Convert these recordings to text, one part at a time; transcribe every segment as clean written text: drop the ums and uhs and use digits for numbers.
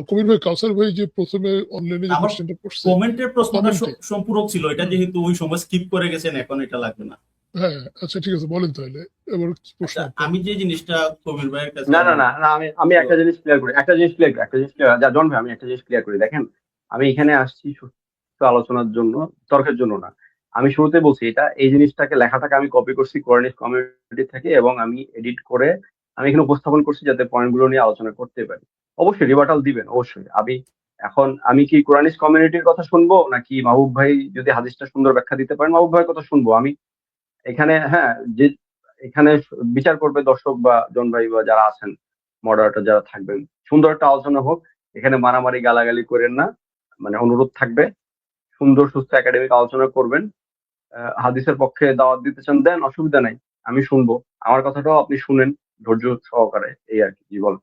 কবির ভাই, কাউসার ভাই যে প্রথমে অনলাইনে যে আমার কোশ্চেনটা করছে কমেন্টের প্রশ্নটা কমেন্টে, সম্পূরক ছিল, এটা যেহেতু ওই সময় স্কিপ করে গেছেন, এখন এটা লাগবে না। হ্যাঁ আচ্ছা ঠিক আছে, বলেন তাহলে এবার কি প্রশ্ন আচ্ছা, আপনার? আমি যে জিনিসটা কবির ভাইয়ের কাছে না না আমার না না, আমি একটা জিনিস ক্লিয়ার করি, যা জন ভাই, আমি একটা জিনিস ক্লিয়ার করি। দেখেন, আমি এখানে আসছি সুস্থ আলোচনার জন্য, তর্কের জন্য না। আমি শুরুতে বলছি, এই জিনিসটাকে, লেখাটাকে আমি কপি করছি কোরানিস্ট কমিউনিটি থেকে, এবং আমি এডিট করে আমি এখানে উপস্থাপন করছি যাতে পয়েন্টগুলো নিয়ে আলোচনা করতে পারি। অবশ্যই রিবাটাল দিবেন, অবশ্যই। আমি কি কোরানিস্ট কমিউনিটির কথা শুনবো, নাকি মাহবুব ভাই যদি হাদিসটা সুন্দর ব্যাখ্যা দিতে পারেন মাহবুব ভাইয়ের কথা শুনবো? আমি এখানে, হ্যাঁ, যে এখানে বিচার করবে দর্শক বা জন ভাই বা যারা আছেন, মডারেটর যারা থাকবেন, সুন্দর একটা আলোচনা হোক। এখানে মারামারি গালাগালি করেন না, মানে অনুরোধ থাকবে। সুন্দর সুস্থ একাডেমিক আলোচনা করবেন। হাদিসের পক্ষে দাওয়াত দিতে চান দেন, অসুবিধা নাই, আমি শুনবো। আমার কথাটাও আপনি শুনেন ধৈর্য সহকারে, এই আর কি। জি বল।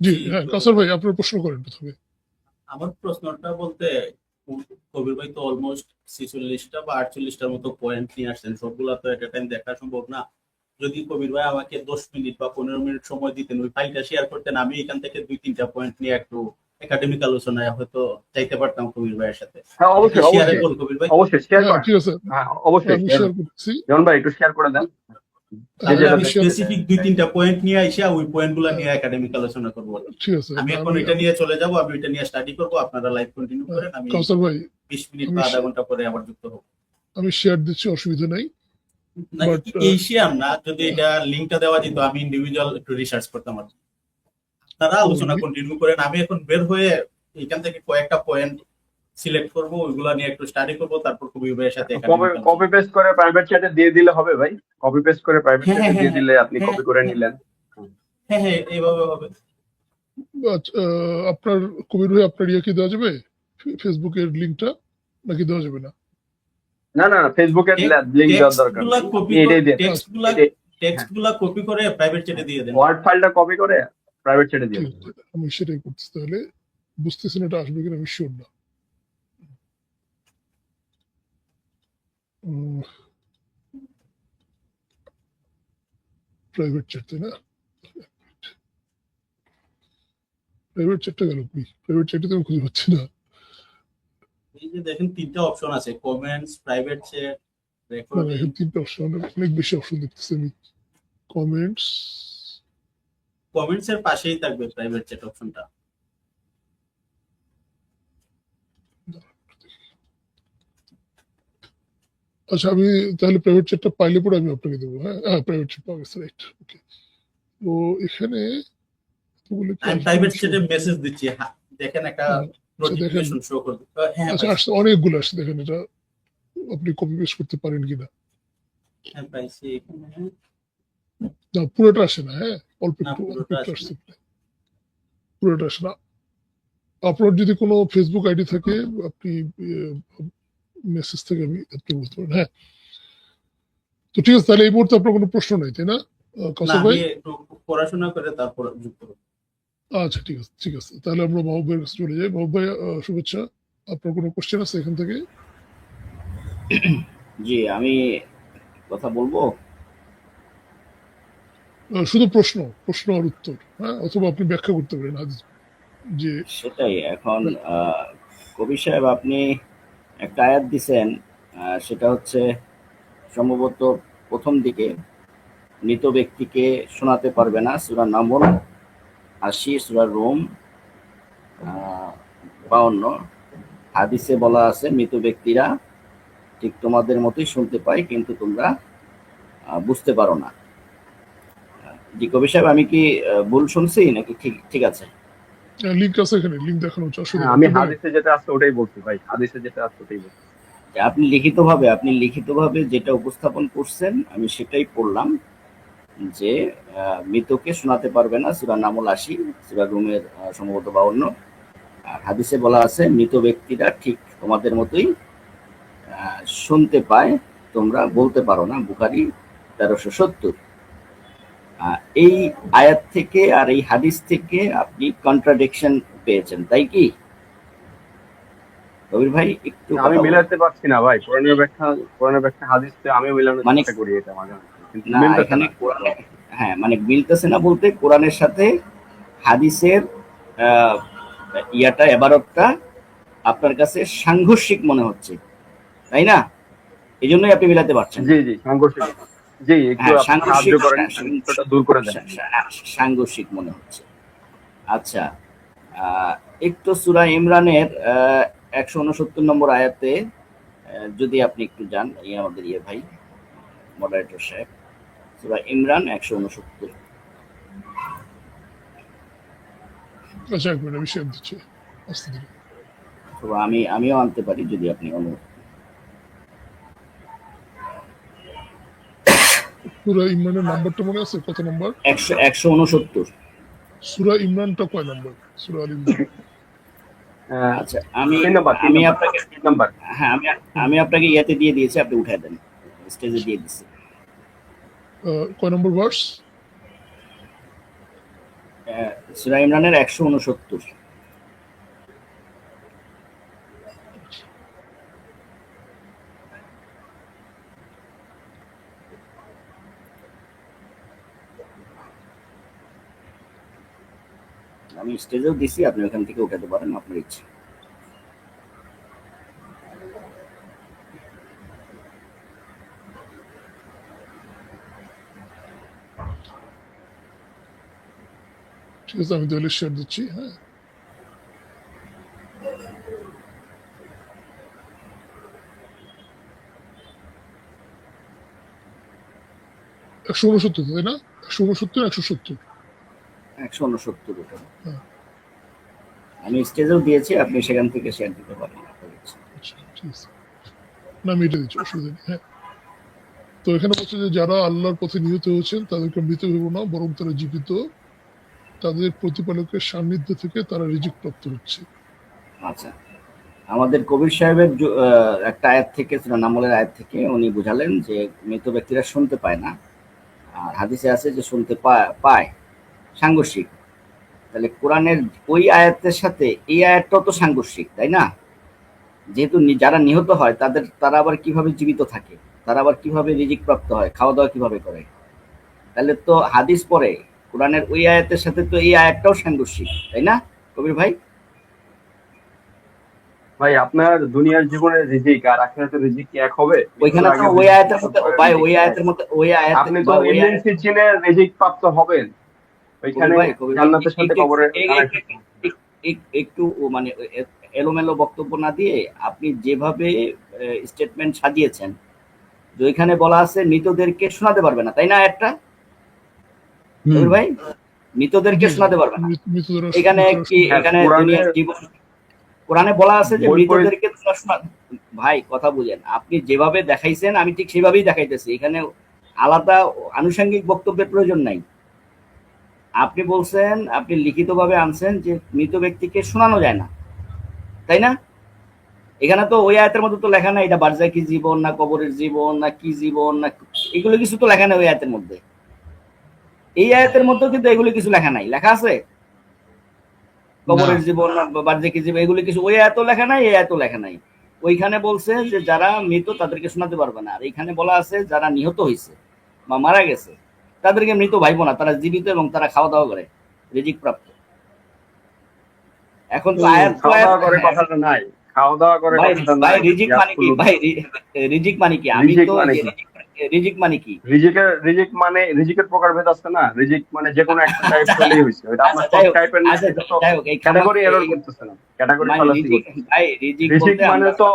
জি জি, হ্যাঁ, তো কাউসার ভাই আপনার প্রশ্ন করেন প্রথমে। আমার প্রশ্নটা বলতে, কবির ভাই তো অলমোস্ট 46টা বা 48টার মতো পয়েন্ট নিয়ে আসছেন, সবগুলা তো এট টাইম দেখা সম্ভব না। যদি কবির ভাই আমাকে 10 মিনিট বা 15 মিনিট সময় দিতেন, ওই ফাইলটা শেয়ার করতেন, আমি এখান থেকে 2-3টা পয়েন্ট নিয়ে একটু একাডেমিক আলোচনায় হয়তো চাইতে পারতাম কবির ভাইয়ের সাথে। হ্যাঁ, অবশ্যই শেয়ারে অবশ্যই বল কবির ভাই। অবশ্যই শেয়ার হ্যাঁ করেন। ঠিক আছে, হ্যাঁ অবশ্যই আমি শেয়ার। শেয়ার করছি। জন ভাই একটু শেয়ার করে দেন, যে হ্যাঁ তাহলে যেটা আমি আমি শেয়ার, স্পেসিফিক 2-3টা পয়েন্ট নিয়ে আইসা ওই পয়েন্ট গুলা নিয়ে একাডেমিক আলোচনা করবো আর কি। ঠিক আছে। আমি এখন এটা নিয়ে চলে যাব, আমি এটা নিয়ে স্টাডি করবো, আপনারা লাইভ কন্টিনিউ করেন, আমি কাউসার ভাই 20 মিনিট আমি বা আধা ঘন্টা পরে আবার যুক্ত হবো। আমি শেয়ার দিচ্ছি, অসুবিধা নাই। না, বাট এই শেয়ার না, যদি এটা লিঙ্কটা দেওয়া যেত, আমি ইন্ডিভিজুয়াল একটু রিসার্চ করতাম আর কি। আপনারা আলোচনা কন্টিনিউ করেন, আমি এখন বের হয়ে এখান থেকে কয়েকটা পয়েন্ট সিলেক্ট করবো, ওইগুলা নিয়ে একটু স্টাডি করবো, তারপর কবির ভাইয়ের সাথে কপি পেস্ট করে প্রাইভেট চ্যাটে দিয়ে দিলে হবে ভাই? কপি পেস্ট করে প্রাইভেট হ্যাঁ চ্যাটে হ্যাঁ দিয়ে হ্যাঁ দিলে আপনি হ্যাঁ কপি করে নিলেন। হ্যাঁ হ্যাঁ, এইভাবে হবে। আপনার কবির ভাই আপনার ইয়ে কি দেওয়া যাবে, ফেসবুকের লিঙ্কটা, নাকি দেওয়া যাবে না? না না না, ফেসবুকে লিংক দেওয়ার দরকার নেই, আপনি এটাই দেন। টেক্সট গুলা কপি করে প্রাইভেট চ্যাটে দিয়ে দেন। ওয়ার্ড ফাইলটা কপি করে প্রাইভেট চ্যাটে দিয়ে দেন। আমি সেটাই করতেছি, তাহলে বুঝতেছেন এটা আসবে কিনা আমি শিওর না। প্রাইভেট চ্যাট, তাই না? প্রাইভেট চ্যাটটা গেল কি? প্রাইভেট চ্যাটে তো আমি খুঁজে পাচ্ছি না। এই যে দেখেন 3টা অপশন আছে, কমেন্টস, প্রাইভেট চ্যাট, না রেকর্ডিং। এখানে 3টা অপশন, অনেক বেশি অপশন দেখতেছি আমি। কমেন্টস, কমেন্টস এর পাশেই থাকবে প্রাইভেট চ্যাট অপশনটা। আচ্ছা আমি তাহলে প্রাইভেট চ্যাটটা পাইলে পরে আমি আপনাকে দেবো। হ্যাঁ হ্যাঁ, প্রাইভেট চ্যাট পাওয়া গেছে, রাইট, ওকে। তো এখানে আমি প্রাইভেট চ্যাটে মেসেজ দিচ্ছি, হ্যাঁ দেখেন একটা নোটিফিকেশন শো করবে। হ্যাঁ আচ্ছা আসছে, অনেকগুলো আসছে, দেখেন এটা আপনি কপি পেস্ট করতে পারেন কিনা। হ্যাঁ পাইছি এখানে। না পুরোটা আসে না, হ্যাঁ অল্প না, একটু পুরোটা আসছে, পুরোটা আসে না। আপনার যদি কোনো ফেসবুক আইডি থাকে, আপনি মেসেজ থেকে আপনি বুঝতে পারেন। হ্যাঁ, তো ঠিক আছে, তাহলে এই মুহূর্তে আপনার কোনো প্রশ্ন নাই, তাই না কাউসার ভাই? আমি একটু পড়াশোনা করে তারপর যুক্ত হবো। আচ্ছা ঠিক আছে, ঠিক আছে, তাহলে আমরা মাহবুব ভাইয়ের কাছে চলে যাই। মাহবুব ভাই শুভেচ্ছা, আপনার কোনো কোশ্চেন আছে এখান থেকে? জি, আমি কথা বলবো। শুধু প্রশ্ন আর উত্তর, হ্যাঁ, অথবা আপনি ব্যাখ্যা করতে পারেন হাদিস যে। সেটাই এখন কবি সাহেব, আপনি একটা আয়াত দিছেন, সেটা হচ্ছে সম্ভবত প্রথম দিকে, মৃত ব্যক্তিকে শোনাতে পারবে না, সূরা নামল 80, সূরা রোম 52। হাদিসে বলা আছে মৃত ব্যক্তিরা ঠিক তোমাদের মতোই শুনতে পায়, কিন্তু তোমরা বুঝতে পারো না। জি কবি সাহেব, আমি কি ভুল শুনছি নাকি ঠিক আছে? লিঙ্ক আছে এখানে, লিঙ্ক দেখানো হচ্ছে, অসুবিধা আমি নেই। হাদিসে যেটা আছে ওটাই বলছি ভাই, হাদিসে যেটা আছে ওটাই বলছি। আপনি লিখিতভাবে যেটা উপস্থাপন করছেন আমি সেটাই পড়লাম, যে মৃতকে শোনাতে পারবে না, সূরা নামল 80, সূরা রুমের সম্ভবত 52। আর হাদিসে বলা আছে মৃত ব্যক্তিরা ঠিক তোমাদের মতোই শুনতে পায়, তোমরা বলতে পারো না, বুখারী 1370। এই আয়াত থেকে আর এই হাদিস থেকে আপনি কন্ট্রাডিকশন পেয়েছেন, তাই কি কবির ভাই? একটু আমি মিলাতে পারছি না ভাই, কোরআনের ব্যাখ্যা হাদিসে আমিও মিলানোর চেষ্টা করি, এটা মাঝে মাঝে কিন্তু না, মিলতেছে এখানে না। কোরআনে, হ্যাঁ মানে মিলতেছে না বলতে কোরআনের সাথে হাদিসের ইয়াটা এবারতটা আপনার কাছে সাংঘর্ষিক মনে হচ্ছে, তাই না? এই জন্যই আপনি মিলাতে পারছেন। জি জি সাংঘর্ষিক, জি একটু হ্যাঁ, আপনি সাহায্য করেন, বিষয়টা দূর করে দেন। সাংঘর্ষিক মনে হচ্ছে। আচ্ছা, একটু সূরা ইমরানের 169 নম্বর আয়াতে যদি আপনি একটু যান, আমাদের ভাই মডারেটর সাহেব, সূরা ইমরান 169। আচ্ছা, এক মিনিট আমি শেয়ার দিচ্ছি আস্তে ধীরে। তো আমিও আনতে পারি যদি আপনি অনুমতি। সূরা ইমরানের নাম্বারটা মনে আছে? কত নাম্বার? 169। সূরা ইমরানটা কয় নাম্বার? সূরা আল ইমরান। আচ্ছা, আমি আপনাকে নাম্বার, হ্যাঁ, আমি আপনাকে ইয়াতে দিয়ে দিয়েছি, আপনি উঠায় দেন, স্টেজে দিয়ে দিচ্ছি। কয় নম্বর ভার্স? সূরা ইমরানের 169। আমি স্টেজেও দিছি, আপনি ওখান থেকে উঠাতে পারেন আপনার ইচ্ছে। ঠিক আছে, আমি তাহলে শেয়ার দিচ্ছি। হ্যাঁ, একশো উনসত্তর, তাই না? 169, 170। 169 ওটা হ্যাঁ। আমি স্টেজেও দিয়েছি, আপনি সেখান থেকে শেয়ার দিতে পারেন আপনার ইচ্ছে। আচ্ছা, ঠিক আছে, না আমি এটা দিচ্ছি, অসুবিধা নেই। হ্যাঁ, তো এখানে বলছে যে যারা আল্লাহর পথে নিহত হয়েছেন তাদেরকে মৃত ভেব না, বরং তারা জীবিত, তাদের প্রতিপালকের সান্নিধ্য থেকে তারা রিজিক প্রাপ্ত হচ্ছে। আচ্ছা, আমাদের কবির সাহেবের একটা আয়াত থেকে, সূরা নামলের আয়াত থেকে উনি বুঝালেন যে মৃত ব্যক্তিরা শুনতে পায় না, আর হাদিসে আছে যে শুনতে পায়, সাংঘর্ষিক। তাহলে কোরআনের ওই আয়াতের সাথে এই আয়াতটাও তো সাংঘর্ষিক, তাই না? যেহেতু যারা নিহত হয় তারা আবার কিভাবে জীবিত থাকে, তারা আবার কিভাবে রিজিক প্রাপ্ত হয়, খাওয়া দাওয়া কিভাবে করে? তাহলে তো হাদিস পড়ে কোরআনের ওই আয়াতের সাথে তো এই আয়াতটাও সাংঘর্ষিক, তাই না কবির ভাই? ভাই আপনার দুনিয়ার জীবনের রিজিক আর আখিরাতের রিজিক কি এক হবে? ওইখানে তো ওই আয়াতের মধ্যে ভাই, ওই আয়াতের মধ্যে আপনি তো এমএনসি চিনে রিজিক প্রাপ্ত হবেন, ওইখানে জান্নাতের সাথে কবরের একটু মানে এলোমেলো বক্তব্য না দিয়ে আপনি যেভাবে স্টেটমেন্ট সাজিয়েছেন, যে ওইখানে বলা আছে মৃতদেরকে শোনাতে পারবে না, তাই না? একটা ভাই মৃতদেরকে শোনাতে পারবে না, এখানে কি এখানে দুনিয়ার জীবন কোরআনে বলা আছে যে মৃতদেরকে ভাই কথা বুঝেন, আপনি যেভাবে দেখাইছেন আমি ঠিক সেভাবেই দেখাইতেছি, এখানে আলাদা আনুষঙ্গিক বক্তব্যের প্রয়োজন নাই। আপনি বলছেন, আপনি লিখিতভাবে আনছেন যে মৃত ব্যক্তিকে শোনানো যায় না, তাই না? এখানে তো ওই আয়াতের মধ্যে তো লেখা নাই এটা বারজাকি জীবন না কবরের জীবন না কি জীবন না, এগুলো কিছু তো লেখা নেই ওই আয়াতের মধ্যে। এই আয়াতের মধ্যেও কিন্তু এগুলো কিছু লেখা নাই, লেখা আছে কবরের জীবন না বারজাকি জীবন, এগুলো কিছু ওই আয়াতও লেখা নাই, এই আয়াতও লেখা নাই। ওইখানে বলছে যে যারা মৃত তাদেরকে শোনাতে পারবে না, আর এইখানে বলা আছে যারা নিহত হয়েছে বা মারা গেছে তাদেরকে মৃত ভাইব না, তারা জীবিত এবং তারা খাওয়া দাওয়া করে, রিজিক প্রাপ্ত। এখন তো আয়াত করে কথাটা নাই, খাওয়া দাওয়া করে কথাটা নাই। ভাই রিজিক মানে কি ভাই? রিজিক মানে কি? আমি তো রিজিক মানে কি? রিজিক মানে রিজিকের প্রকারভেদ আছে না, রিজিক মানে যে কোনো একটা টাইপ হলেই হইছে, এটা আপনার সব টাইপের না, ক্যাটাগরি এরর করতেছে না, ক্যাটাগরি ফালাসি করতেছে। ভাই রিজিক মানে তো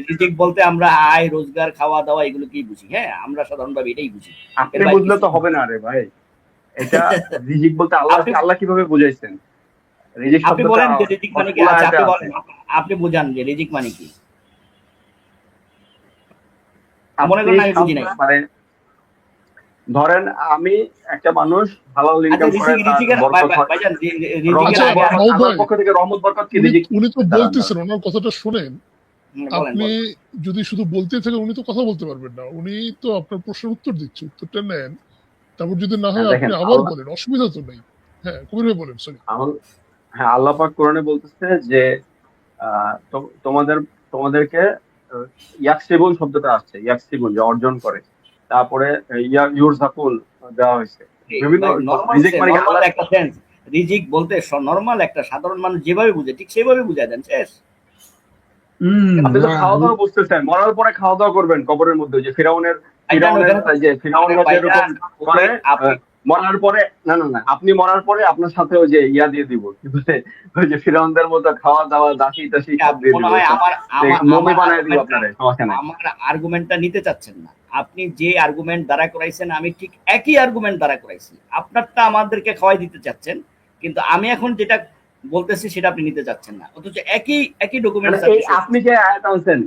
রিজিক বলতে আমরা আয় রোজগার খাওয়া দাওয়া এগুলো কি বুঝি? হ্যাঁ, আমরা সাধারণভাবে এটাই বুঝি। আপনি বুঝলে তো হবে না রে ভাই, এটা রিজিক বলতে আল্লাহ কিভাবে বুঝাইছেন? রিজিক আপনি বলেন যে রিজিক মানে কি? আচ্ছা আপনি বলেন, আপনি বুঝান যে রিজিক মানে কি? মনে করেন আমি বুঝি নাই। মানে ধরেন আমি একটা মানুষ হালাল ইনকাম করে, আল্লাহর পক্ষ থেকে রহমত বরকত কি রিজিক? উনি তো বলতেছেন, ওনার কথাটা শুনেন। আপনি যদি শুধু বলতে থাকেন উনি তো কথা বলতে পারবেন না, উনি তো আপনার প্রশ্নের উত্তর দিচ্ছে, উত্তরটা নেন, তারপর যদি না হয় আপনি আবার বলেন, অসুবিধা তো নেই। হ্যাঁ কবির ভাই বলেন। সরি, হ্যাঁ, আল্লাহ পাক কোরআনে বলতেছে যে তোমাদেরকে ইয়াকসিবুন শব্দটা আসছে, ইয়াকসিবুন যে অর্জন করে, তারপরে ইউরজাকুন দেওয়া হয়েছে, বিভিন্ন রিজিক মানে রিজিক বলতে নর্মাল একটা সাধারণ মানুষ যেভাবে বুঝে ঠিক সেভাবে বুঝায় দেন, শেষ। আপনি তো না, খাওয়া দাওয়া বুঝতেছেন, মরার পরে খাওয়া দাওয়া করবেন কবরের মধ্যে, যে ফিরাউনের ফিরাউনরা যেরকম করে মরার পরে, না না না, আপনি মরার পরে আপনার সাথে ওই যে ইয়া দিয়ে দিব, কি বলে, ওই যে ফিরাউনদের মতো খাওয়া দাওয়া দাসি টাসি সব দিয়ে দিব, মনে হয় মমি বানায় দিব আপনারে, সমস্যা নাই। আমার আর্গুমেন্টটা নিতে চাচ্ছেন না। আপনি যে আর্গুমেন্ট দ্বারা করাইছেন আমি ঠিক একই আর্গুমেন্ট দ্বারা করাইছি, আপনারটা আমাদেরকে খাওয়াই দিতে চাচ্ছেন, কিন্তু আমি এখন যেটা বলতেছি সেটা আপনি নিতে চাচ্ছেন না, অথচ একই ডকুমেন্ট। মানে এই আপনি যে আয়াত আনছেন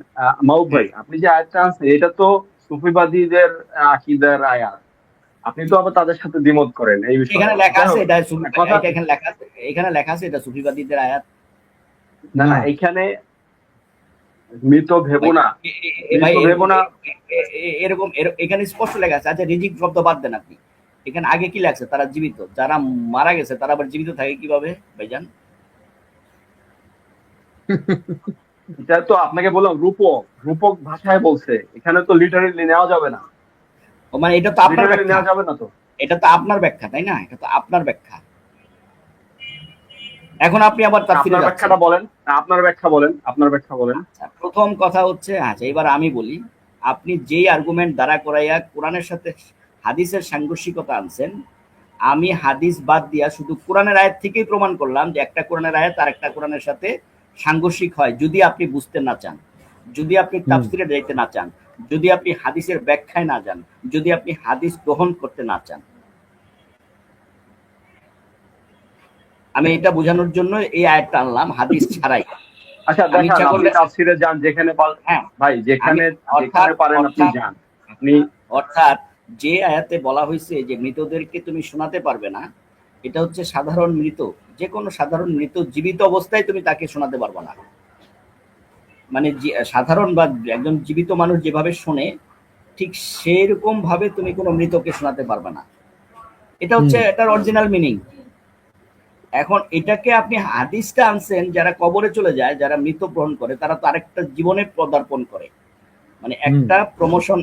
মাহবুব ভাই, আপনি যে আয়াতটা আনছেন এটা তো সুফিবাদীদের আকীদার আয়াত, আপনি তো আবার তাদের সাথে দ্বিমত করেন এই বিষয়ে। এখানে লেখা আছে এটা কথা, এখানে লেখা আছে এটা সুফিবাদীদের আয়াত। না না, এখানে মৃত ভেবো না, ভাই মৃত ভেবো না, এরকম এখানে স্পষ্ট লেখা আছে। আচ্ছা রিজিক শব্দ বাদ দেন আপনি, এখানে আগে কি লাগছে? তারা জীবিত, যারা মারা গেছে তারা আবার জীবিত থাকে কিভাবে ভাইজান? এটা তো আপনাকে বললাম রূপক ভাষায় বলছে, এখানে তো লিটারেলি নেওয়া যাবে না, ও মানে এটা তো আপনার লিটারেলি ব্যাখ্যা, নেওয়া যাবে না তো। এটা তো আপনার ব্যাখ্যা, তাই না? এটা তো আপনার ব্যাখ্যা। এখন আপনি আবার আপনার ব্যাখ্যাটা বলেন, আপনার ব্যাখ্যা বলেন, আপনার ব্যাখ্যা বলেন। প্রথম কথা হচ্ছে, আচ্ছা এবার আমি বলি, আপনি যেই আর্গুমেন্ট দ্বারা করাইয়া কোরআনের সাথে হাদিসের সাংঘর্ষিকতা আনছেন, আমি হাদিস বাদ দিয়া শুধু কোরআনের আয়াত থেকেই প্রমাণ করলাম যে একটা কোরআনের আয়াত আর একটা কোরআনের সাথে সাংঘর্ষিক হয়, যদি আপনি বুঝতে না চান, যদি আপনি তাফসিরে যাইতে না চান, যদি আপনি হাদিসের ব্যাখ্যায় না যান, যদি আপনি হাদিস গ্রহণ করতে না চান। আমি এটা বোঝানোর জন্য এই আয়াতটা আনলাম হাদিস ছাড়াই। আচ্ছা দেখান, আপনি তাফসিরে যান যেখানে হ্যাঁ ভাই, যেখানে পারেন আপনি যান। আপনি অর্থাৎ যে আয়াতে বলা হয়েছে যে মৃতদেরকে তুমি শোনাতে পারবে না, এটা হচ্ছে সাধারণ মৃত, যে কোনো সাধারণ মৃত জীবিত অবস্থায় তুমি তাকে শোনাতে পারবে না। মানে সাধারণ বা একজন জীবিত মানুষ যেভাবে শোনে ঠিক সেরকম ভাবে তুমি কোনো মৃতকে শোনাতে পারবে না। এটা হচ্ছে এটার অরিজিনাল মিনিং। এখন এটাকে আপনি হাদিসটা আনছেন, যারা কবরে চলে যায়, যারা মৃত গ্রহণ করে, তারা তো আরেকটা জীবনে পদার্পণ করে, মানে একটা প্রমোশন,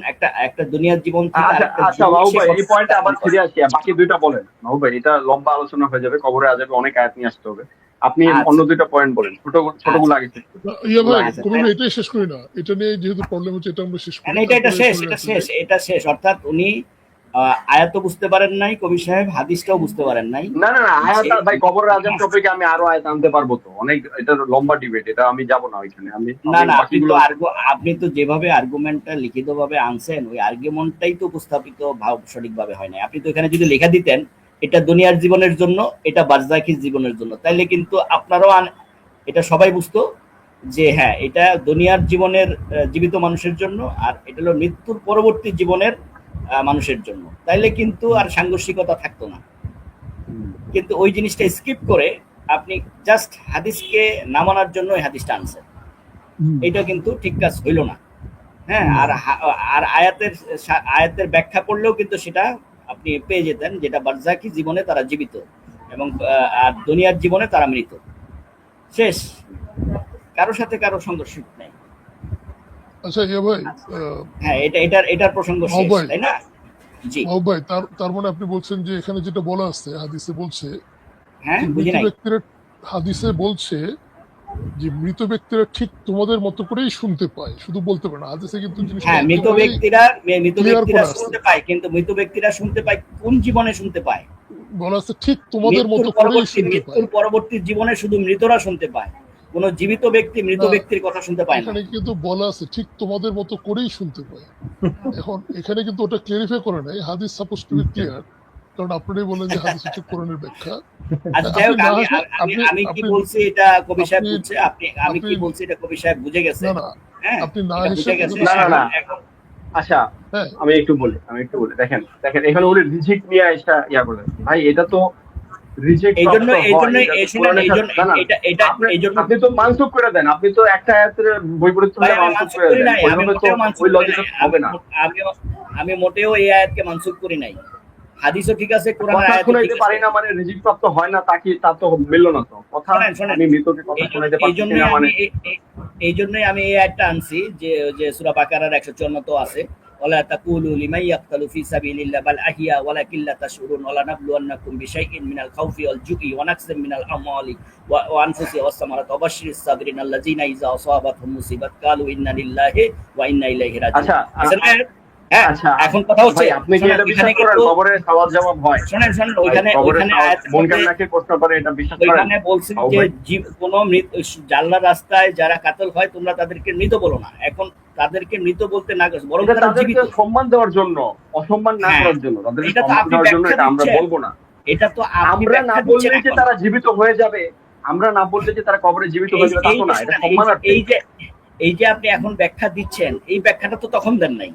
একটা দুনিয়ার জীবন থেকে আরেকটা আচ্ছা বাবু ভাই, এই পয়েন্টে আবার ফিরে আসি, বাকি দুইটা বলেন বাবু ভাই, এটা লম্বা আলোচনা হয়ে যাবে, কবরে আযাবে অনেক আয়াত নিয়ে আসতে হবে, আপনি অন্য দুইটা পয়েন্ট বলেন, ছোটগুলো আগে শেষ করুন। ইয়া ভাই, কবির এটাই শেষ করি না, এটা নিয়ে যেহেতু প্রবলেম হচ্ছে এটা আমরা শেষ করি। এটা শেষ। অর্থাৎ উনি আয়াতও বুঝতে পারেন নাই কবি সাহেব, হাদিসটাও বুঝতে পারেন নাই। না না না, আয়াত ভাই, কবরের আযাব টপিকে আমি আরো আয়াত আনতে পারবো তো, অনেক, এটা লম্বা ডিবেট, এটা আমি যাব না ওইখানে। না আপনি তো যেভাবে আর্গুমেন্টটা লিখিত ভাবে আনছেন, ওই আর্গুমেন্টটাই তো উপস্থাপিত সঠিকভাবে হয় না। আপনি তো এখানে যদি লেখা দিতেন এটা দুনিয়ার জীবনের জন্য, এটা বারজাখির জীবনের জন্য, তাইলে কিন্তু আপনারাও এটা সবাই বুঝতো যে হ্যাঁ এটা দুনিয়ার জীবনের জীবিত মানুষের জন্য, আর এটা হলো মৃত্যুর পরবর্তী জীবনের মানুষের জন্য, তাইলে কিন্তু আর সাংঘর্ষিকতা থাকতো না। কিন্তু ওই জিনিসটা স্কিপ করে আপনি জাস্ট হাদিসকে না মানার জন্য ওই হাদিসটা আনছেন, এটা কিন্তু ঠিক কাজ হইল না। হ্যাঁ, আর আয়াতের ব্যাখ্যা করলেও কিন্তু সেটা আপনি পেয়ে যেতেন, যেটা বারজাকি জীবনে তারা জীবিত এবং আর দুনিয়ার জীবনে তারা মৃত, শেষ, কারোর সাথে কারো সংঘর্ষ নেই। আচ্ছা ইয়া ভাই, হ্যাঁ এটার প্রসঙ্গ শেষ, তাই না? জি ভাই, তার মানে আপনি বলছেন যে এখানে যেটা বলা আছে হাদিসে বলছে, হ্যাঁ বুঝি নাই, হাদিসে বলছে যে মৃত ব্যক্তিরা ঠিক তোমাদের মতো করেই শুনতে পায়, শুধু বলতে পারে না। হাদিসে কিন্তু হ্যাঁ মৃত ব্যক্তিরা শুনতে পায়, কিন্তু মৃত ব্যক্তিরা শুনতে পায় কোন জীবনে শুনতে পায়? বলা আছে ঠিক তোমাদের মতো করেই শুনতে পায়। মৃত্যুর পরবর্তী জীবনে শুধু মৃতরা শুনতে পায়, কোন জীবিত ব্যক্তি মৃত ব্যক্তির কথা শুনতে পায় না। এখানে কিন্তু বলা আছে ঠিক তোমাদের মতো করেই শুনতে পায়। এখন এখানে কিন্তু ওটা ক্লিয়ারিফাই করে নাই, হাদিস সাপোজ টু বি ক্লিয়ার, কারণ আপনারাই বলেন যে হাদিস হচ্ছে কোরআনের ব্যাখ্যা। আচ্ছা আমি কি বলছি এটা কবি সাহেব বুঝছে, আমি কি বলছি এটা কবি সাহেব বুঝে গেছে? না হ্যাঁ আপনি না না আচ্ছা আমি একটু বলি, দেখেন এখানে উনি রিজিক নিয়ে এসে ইয়া করলেন, ভাই এটা তো আপনি তো মানসুখ করে দেন, আপনি তো একটা আয়াতের বৈপরীত্য হলে মানসুখ করে দেন, ওই লজিক হবে না। আমি মোটেও এই আয়াতকে মানসুখ করি নাই, হাদিসও ঠিক আছে, কোরআনের আয়াতও ঠিক আছে। পারি না মানে রিজিক প্রাপ্ত হয় না, তা তো মিলল না তো কথা। আমি মৃতকে কথা শোনাইতে পারছি না মানে এই জন্যই আমি এই আয়াতটা আনছি যে সূরা বাকারার 154 তো আছে, ওয়ালা তাকুলু লিমান ইয়াকতালু ফি সাবিলিল্লাহ বাল আহিয়া ওয়ালাকিন লা তাশউরুন ওয়ালা নাবলুওয়ান্নাকুম বিশাইইন মিনাল খাউফি ওয়াল জুই ওয়া নাকসিম মিনাল আমওয়ালি ওয়া আনফুসি ওয়াস সামারাত ওয়া বাশশিরিস সাবিরিন আল্লাযিনা ইযা আসাবাতহুম মুসিবাত কালু ইন্না লিল্লাহি ওয়া ইন্না ইলাইহি আচ্ছা রাজিউন। হ্যাঁ, আচ্ছা এখন কথা হচ্ছে ভাই, আপনি কি এটা বিশ্বাস করেন কবরে সওয়াল জবাব হয়? শুনেন ওইখানে মনকার নাকি প্রশ্ন করে, এটা বিশ্বাস করেন? ওইখানে বলছেন যে কোনো মৃত জানলা রাস্তায় যারা কাতল হয় তোমরা তাদেরকে মৃত বলো না। এখন তাদেরকে মৃত বলতে না বরং এটা তারা তাদেরকে জীবিত। সম্মান দেওয়ার জন্য, অসম্মান না হ্যাঁ, করার জন্য, তাদেরকে এটা তো সম্মান আপনি দেওয়ার জন্য, ব্যাখ্যা এটা আমরা দিচ্ছেন। বলবো না। এটা তো আপনি আমরা না ব্যাখ্যা বললে দিচ্ছেন যে এখন। তারা জীবিত হয়ে যাবে, আমরা না বললে যে তারা কবরে জীবিত হয়ে যাবে, তা তো না। এটা সম্মানার্থে। এই যে আপনি এখন ব্যাখ্যা দিচ্ছেন, এই ব্যাখ্যাটা তো তখন দেন নাই,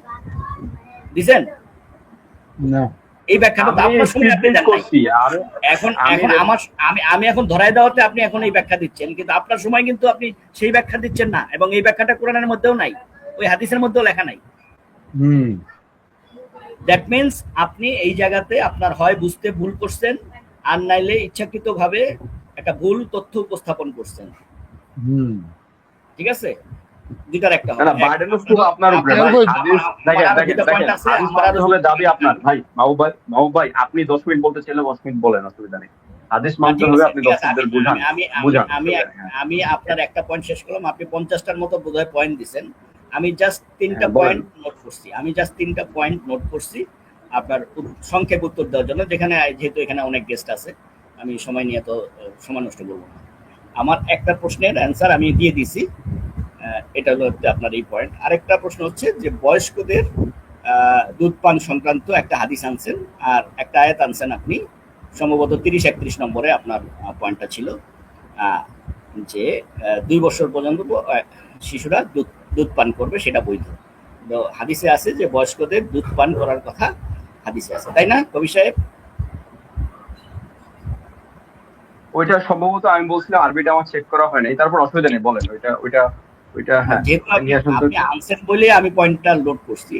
দিছেন? না, এই ব্যাখ্যাটা তো আমি আপনার সময় আপনি দেন নাই। করছি। আর এখন আমি এখন আমি এখন ধরায় দেওয়াতে আপনি এখন এই ব্যাখ্যা দিচ্ছেন, কিন্তু আপনার সময় কিন্তু আপনি সেই ব্যাখ্যা দিচ্ছেন না, এবং এই ব্যাখ্যাটা কোরআনের মধ্যেও নাই, ওই হাদিসের মধ্যেও লেখা নাই। দ্যাট মিন্স আপনি এই জায়গাতে আপনার হয় বুঝতে ভুল করছেন, আর নাইলে ইচ্ছাকৃতভাবে একটা ভুল তথ্য উপস্থাপন করছেন। ঠিক আছে, দুইটার একটা না, বার্ডেন অফ প্রুফ আপনার উপরে ভাই। হাদিস দেখেন, হাদিস মানতে হবে দাবি আপনার ভাই। মাহবুব ভাই, আপনি 10 মিনিট বলতে চাইলে 10 মিনিট বলেন, অসুবিধা নেই। হাদিস মানতে হবে, আপনি 10 মিনিট বুঝান। আমি আপনার একটা পয়েন্ট শেষ করলাম, আপনি 50টার মতো বোধহয় পয়েন্ট দিবেন। আমি জাস্ট 3টা পয়েন্ট নোট করছি আপনার সংক্ষেপ উত্তর দেওয়ার জন্য, যেহেতু এখানে অনেক গেস্ট আছে, আমি সময় নিয়ে তো সময় নষ্ট করবো না। আমার একটা প্রশ্নের অ্যান্সার আমি দিয়ে দিছি, এটা হলো আপনার এই পয়েন্ট। আরেকটা প্রশ্ন হচ্ছে যে বয়স্কদের দুধ পান সংক্রান্ত একটা হাদিস আনছেন, আর একটা আয়াত আনছেন আপনি, সম্ভবত 30-31 নম্বরে আপনার পয়েন্টটা ছিল, যে 2 বছর পর্যন্ত শিশুরা দুধ পান করবে, সেটা বৈধ। তো হাদিসে আছে যে বয়স্কদের দুধ পান করার কথা হাদিসে আছে, তাই না কবি সাহেব? ওইটা সম্ভবত আমি বলছিলাম, আরবিটা আমার চেক করা হয় নাই, তারপর অসুবিধা নেই, বলেন। ওইটা হ্যাঁ, যেহেতু আপনি আনছেন বলে আমি পয়েন্টটা লোড করছি।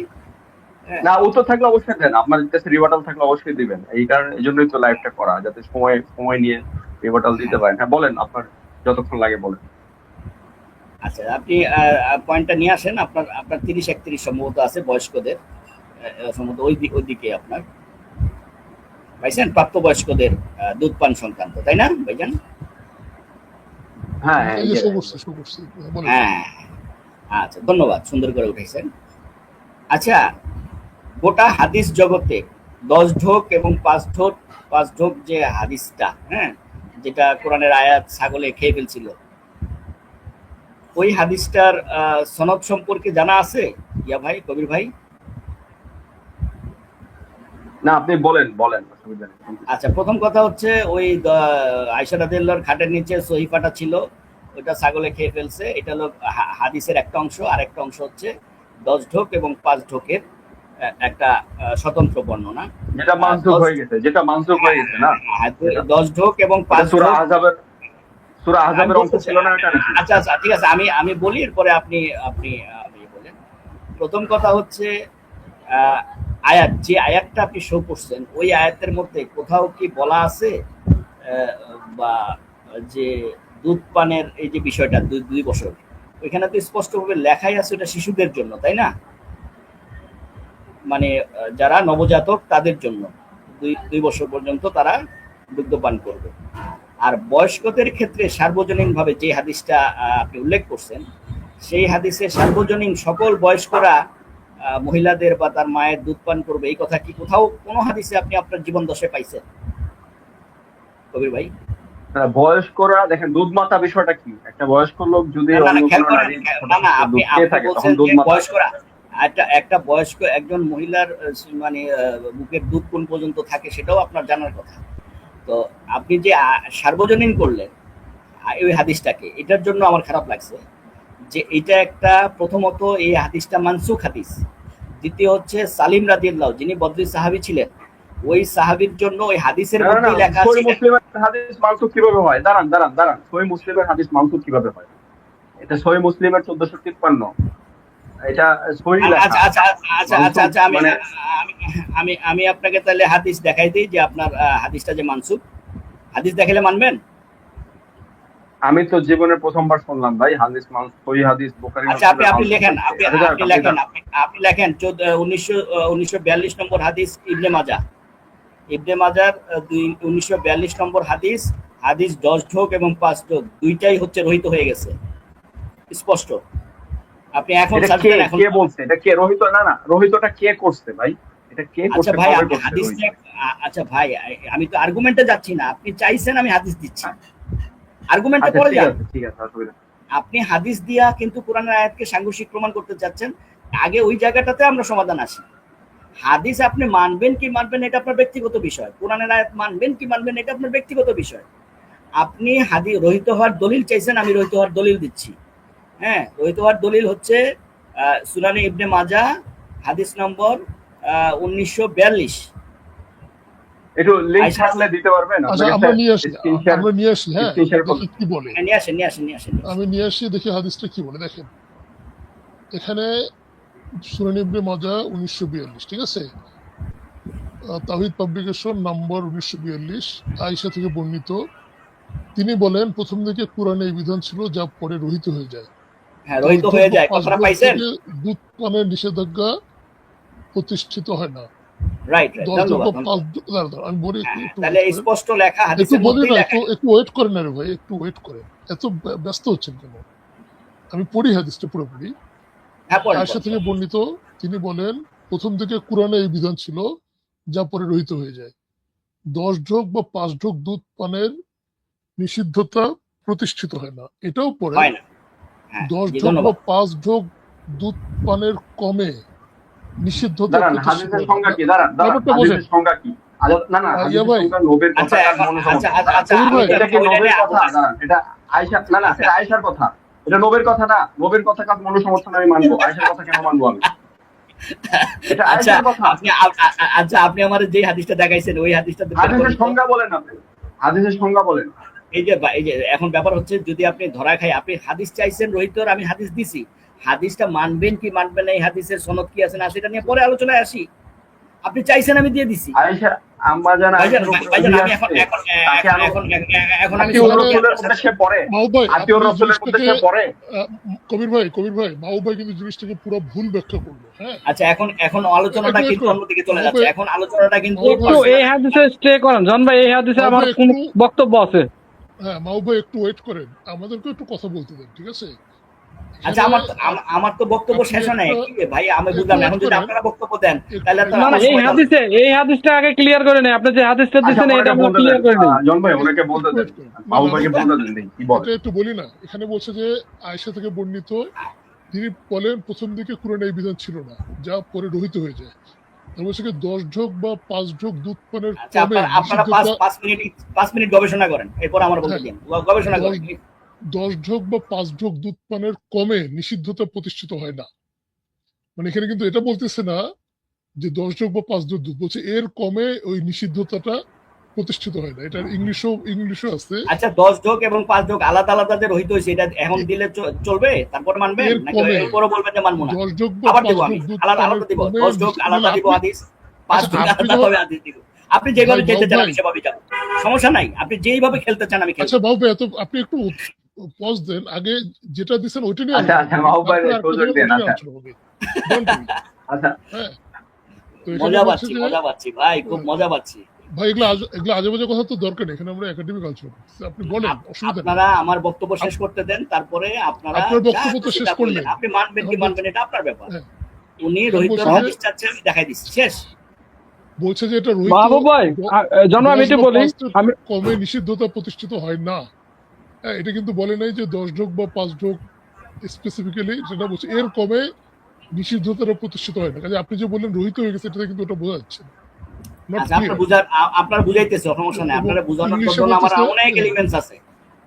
না, উত্তর থাকলে অবশ্যই দেন, আপনার কাছে রিবাটাল থাকলে অবশ্যই দিবেন। এই জন্যই তো লাইভটা করা, যাতে সময় নিয়ে রিবাটাল দিতে পারেন। হ্যাঁ বলেন, আপনার যতক্ষণ লাগে বলেন। আচ্ছা, আপনি পয়েন্টটা নিয়ে আসেন। আপনার 30-31 সম্ভবত আছে বয়স্কদের, সম্ভবত ওই দিকে আপনার পাইছেন, প্রাপ্তবয়স্কদের দুধ পান সংক্রান্ত, তাই না ভাইজান? হ্যাঁ, এই যে শো করছি, বলেন। হ্যাঁ, আচ্ছা, ধন্যবাদ, সুন্দর করে উঠেছেন। আচ্ছা, গোটা হাদিস জগতে 10 ঢোক এবং 5 ঢোক যে হাদিসটা, হ্যাঁ, যেটা কোরআনের আয়াত ছাগলে খেয়ে ফেলছিল, ওই হাদিসটার সনদ সম্পর্কে জানা আছে ইয়া ভাই, কবির ভাই? না, আপনি বলেন, অসুবিধা নেই। আচ্ছা, প্রথম কথা হচ্ছে ওই আয়েশা রাদিয়াল্লাহর খাটের নিচে সহিফাটা ছিল, ওইটা ছাগলে খেয়ে ফেলছে। এটা হলো হাদিসের একটা অংশ। আর একটা অংশ হচ্ছে 10 ঢোক এবং 5 ঢোকের একটা স্বতন্ত্র বর্ণনা, যেটা মানসুখ হয়ে গেছে না? 10 ঢোক এবং 5 সূরা আহজাবের অংশ ছিল না এটা? আচ্ছা, ঠিক আছে, আমি বলি, এরপরে আপনি বলেন। প্রথম কথা হচ্ছে আয়াত, যে আয়াতটা আপনি শো করছেন, ওই আয়াতের মধ্যে কোথাও কি বলা আছে বা যে দুধ পানের এই যে বিষয়টা 2 বছর, ওইখানে তো স্পষ্টভাবে লেখাই আছে এটা শিশুদের জন্য, তাই না? মানে যারা নবজাতক তাদের জন্য 2 বছর পর্যন্ত তারা দুগ্ধ পান করবে। আর বয়স্কদের ক্ষেত্রে সার্বজনীনভাবে যে হাদিসটা আপনি উল্লেখ করছেন, সেই হাদিসে সার্বজনীন সকল বয়স্করা মহিলাদের বা তার মায়ের দুধ পান করবে, এই কথা কি কোথাও কোনো হাদিসে আপনি আপনার জীবন দশায় পাইছেন কবির ভাই? বয়স্করা, দেখেন, দুধ মাতা বিষয়টা কি? একটা বয়স্ক লোক যদি বয়স্করা একটা বয়স্ক একজন মহিলার মানে বুকের দুধ কোন পর্যন্ত থাকে সেটাও আপনার জানার কথা। তো আপনি যে সার্বজনীন করলেন ওই হাদিসটাকে, এটার জন্য আমার খারাপ লাগছে যে এটা একটা, প্রথমত এই হাদিসটা মানসুখ হাদিস, দ্বিতীয় হচ্ছে সালিম রাদিয়াল্লাহু, যিনি বদরি সাহাবী ছিলেন, ওই সাহাবীর জন্য ওই হাদিসের মধ্যে লেখা আছে। সহিহ মুসলিমের হাদিস মানসুখ কিভাবে হয়? দাঁড়ান, সহিহ মুসলিমের হাদিস মানসুখ কিভাবে হয়? এটা সহিহ মুসলিমের 1453, এটা সহিহ লেখা। আচ্ছা, আমি আপনাকে তাহলে হাদিস দেখাই দিই যে আপনার হাদিসটা যে মানসুখ, হাদিস দেখালে মানবেন? আমি তো জীবনের প্রথমবার শুনলাম ভাই হাদিস মানুষ সহি হাদিস বুখারী আচ্ছা আপনি মুসলিমের মানুষ লেখেন, বলছে। আপনি আচ্ছা, আপনি আপনি লেখেন, যান। আপনি লেখেন 1942 নম্বর হাদিস ইবনে মাজাহ। ইবনে মাজার 1942 নম্বর হাদিস, হাদিস 10 ঢোক এবং 5 ঢোক দুইটাই হচ্ছে রহিত হয়ে গেছে, স্পষ্ট। আপনি এখন এটা সার্চ কে দেন, এখন কে বলছে? এটা কে রোহিত? না না, রোহিতটা কে করছে ভাই? এটা কে আচ্ছা করছে? ভাই কবে আপনি করছে হাদিস রোহিত? আচ্ছা ভাই আমি তো আর্গুমেন্টে যাচ্ছি না, আপনি চাইছেন আমি হাদিস দিচ্ছি, আর্গুমেন্টে আচ্ছা পরে ঠিক যান। আছে, ঠিক আছে, অসুবিধা নেই। আপনি হাদিস দিয়া কিন্তু কোরআনের আয়াতকে সাংঘর্ষিক প্রমাণ করতে চাচ্ছেন, আগে ওই জায়গাটাতে আমরা সমাধান আসি। হাদিস আপনি মানবেন কি মানবেন এটা আপনার ব্যক্তিগত বিষয়, কোরআনের আয়াত মানবেন কি মানবেন এটা আপনার ব্যক্তিগত বিষয়। আপনি হাদিস রহিত হওয়ার দলিল চাইছেন, আমি রহিত হওয়ার দলিল দিচ্ছি। হ্যাঁ, রহিত হওয়ার দলিল হচ্ছে সুনানে ইবনে মাজাহ হাদিস নম্বর 1942। একটু লিংক আচ্ছা, থাকলে দিতে পারবেন? আচ্ছা আপনার আমরা কাছে নিয়ে আসি, স্ক্রিন শেয়ার, আমরা নিয়ে আসি। হ্যাঁ স্ক্রিন শেয়ার করুন। দেখি কি বলে। নিয়ে আসেন নিয়ে আসেন নিয়ে আসেন। আমি নিয়ে আসি, দেখি হাদিসটা কি বলে। দেখেন এখানে সুনান ইবনে মাজাহ 1942, ঠিক আছে, তাওহীদ পাবলিকেশন নম্বর 1942, আয়েশা থেকে বর্ণিত। তিনি বলেন প্রথম দিকে কোরআনে এই বিধান ছিল যা পরে রহিত হয়ে যায়। হ্যাঁ, রহিত হয়ে যায়, কথাটা পাইছেন? দুধ পানের নিষেধাজ্ঞা প্রতিষ্ঠিত হয় না। রাইট, 10 ধন্যবাদ। বা 5, দাঁড়ান, আমি বলি হ্যাঁ, একটু তাহলে wait করেন। স্পষ্ট লেখা একটু হাদিসের বলি মধ্যেই না, লেখা। একটু ওয়েট করেন না রে ভাই, একটু ওয়েট করেন, এত ব্যস্ত হচ্ছেন কেন? আমি পড়ি হাদিসটা পুরোপুরি। হ্যাঁ, পড়েন, আয়েশা থেকে বর্ণিত, তিনি বলেন প্রথম থেকে কোরআনে এই বিধান ছিল যা পরে রহিত হয়ে যায়। 10 ঢোক বা 5 ঢোক দুধ পানের নিষিদ্ধতা প্রতিষ্ঠিত হয় না, এটাও পরে। হয় না। হ্যাঁ, 10 জি, ঢোক বা ধন্যবাদ। 5 ঢোক দুধ পানের কমে নিষিদ্ধতা দাঁড়ান, প্রতিষ্ঠিত হাদিসের হয় সংজ্ঞা না। কি? দাঁড়ান, ব্যাপারটা বোঝেন। হাদিসের সংজ্ঞা কি? না না, হাদিসের ভাই, সংজ্ঞা নবের আচ্ছা কথা কাজ এখন মনে সমস্যা। আচ্ছা কবির ভাই, এটা কি নবের কথা? দাঁড়ান, এটা আয়েশা, না না, এটা আয়েশার কথা, এটা নবের কথা না। নবের কথা কাজ মনে সমর্থন আমি মানবো, আয়েশার কথা কেন মানবো আমি? এটা আচ্ছা আয়েশার কথা। আচ্ছা আপনি আমার যে হাদিসটা দেখাইছেন ওই হাদিসটা হাদিসের সংজ্ঞা বলেন আপনি, হাদিসের সংজ্ঞা বলেন। এই যে এখন ব্যাপার হচ্ছে, যদি আপনি ধরা খাই, আপনি হাদিস চাইছেন রহিতর, আমি হাদিস দিছি, হাদিসটা মানবেন কি মানবেন না, এই হাদিসের সনদ কি আছে না সেটা নিয়ে পরে আলোচনায় আসি। আপনি চাইছেন আমি দিয়ে দিছি। আয়েশা আম্মা জান ভাইজান, আয়েশার উপরে ভাইজান, ওহী আমি আসছে, তাকে এখন আমি আত্মীয় রাসূলের উদ্দেশ্যে পড়ে, মাহবুব ভাই, আত্মীয় আপনি রাসূলের জিনিসটাকে উদ্দেশ্যে পড়ে। কবির ভাই মাহবুব ভাই কিন্তু জিনিসটাকে পুরো ভুল ব্যাখ্যা করলো। হ্যাঁ, আচ্ছা এখন আলোচনাটা একটু কিন্তু একটু অন্যদিকে চলে মাহবুব যাচ্ছে, ভাই, এখন আলোচনাটা কিন্তু একটু এই হাদিসে স্টে করেন জন ভাই, এই হাদিসে আমার মাহবুব কোন একটু, বক্তব্য আছে। হ্যাঁ মাহবুব ভাই একটু ওয়েট করেন, আমাদেরকে একটু কথা বলতে দেন, ঠিক আছে? আচ্ছা আমার তো বক্তব্য আপনি শেষ হয় নাই একটা- কি রে ভাই, আমি বুঝলাম না। এখন যদি আপনারা বক্তব্য দেন তাহলে তো না না, আমার এই সময় চলে যাবে। এই হাদিসটা আগে ক্লিয়ার করে নেই। আপনি যে হাদিসটা আচ্ছা, দিচ্ছেন এটা ওনাকে আমরা বলতে ক্লিয়ার দেন, করে নেই। জন ভাই ওনাকে বলতে দেন, বাবু ভাইকে বলতে দেন, কি বলে? এটা একটু বলি না। এখানে বলছে যে আয়েশা থেকে বর্ণিত, তিনি বলেন প্রথম দিকে কোরআনে এই বিধান ছিল না যা পরে রহিত হয়ে যায়। তার বলছে কি 10 ঢোক বা 5 ঢোক দুধ পানের আচ্ছা কমে আপনারা নিষিদ্ধতা, 5 মিনিট গবেষণা করেন, এরপর আমার বলতে দিন, গবেষণা করেন। 10 ঢোক বা 5 ঢোক দুধ পানের কমে নিষিদ্ধতা প্রতিষ্ঠিত হয় না। মানে এখানে কিন্তু এটা বলতেছে না যে 10 ঢোক বা 5 ঢোক দুধ, বলছে এর কমে ওই নিষিদ্ধতাটা প্রতিষ্ঠিত হয় না। এটা ইংলিশও আছে। আচ্ছা 10 ঢোক এবং 5 ঢোক আলাদা আলাদা যে রহিত হয়েছে, এটা এখন দিলে চলবে, তারপর মানবেন এর নাকি কমে এরপরও বলবেন যে মানবো না? 10 ঢোক বা আবার 5 দিব, ঢোক আমি দুধ আলাদা পানের দিব, কমে 10 ঢোক আলাদা দিব হাদিস, 5 ঢোক আপনি আলাদা হবে হাদিস দিব। আপনি যেভাবে ভাই, যেতে চান ভাই। আমি সেভাবে যাবো, সমস্যা নাই। আপনি যেইভাবে খেলতে চান আমি খেলবো। আচ্ছা বাবু ভাই, আপনি একটু পজ দেন, আগে যেটা দিচ্ছেন ওইটা নিয়ে আচ্ছা, আলোচনা বাবু ভাই, তারপরে আরেকটা সুযোগ জায়গায় দেন, ওইটা নিয়ে আচ্ছা। আলোচনা হবে। Don't worry, আচ্ছা, হ্যাঁ, তো এখানে মজা বলছে পাচ্ছি যে ভাই, খুব মজা পাচ্ছি। ভাই এগুলো আজে বাজে কথা তো দরকার নেই, এখানে আমরা একাডেমিক আলোচনা করছি। আপনি বলেন, অসুবিধা নেই। আপনারা আমার বক্তব্য শেষ করতে দেন, তারপরে আপনারা আপনার যা বক্তব্য তো খুশি শেষ তা বললেন। করলেন। আপনি মানবেন কি মানবেন এটা আপনার ব্যাপার। হ্যাঁ। উনি রহিত বলছে যে- হাদিস চাচ্ছেন, আমি দেখাই দিচ্ছি, শেষ। বলছে যে এটা রহিত মাহবুব ভাই, জন আমি এটা বলি, আমি কমে নিষিদ্ধতা প্রতিষ্ঠিত হয় না। হ্যাঁ, এটা কিন্তু বলে নাই যে 10 ঢোক বা 5 ঢোক স্পেসিফিক্যালি, সেটা বলছে এর কমে নিষিদ্ধতাটা প্রতিষ্ঠিত হয় না। কাজে আপনি যে বললেন রহিত হয়ে গেছে, এটা কিন্তু ওটা বোঝা যাচ্ছে না। Not আচ্ছা clear. আপনার বুঝাইতেছে, সমস্যা নেই। আপনারা বুঝানোর ইংলিশে জন্য আমার বলতেছে- অনেক এলিমেন্টস আছে,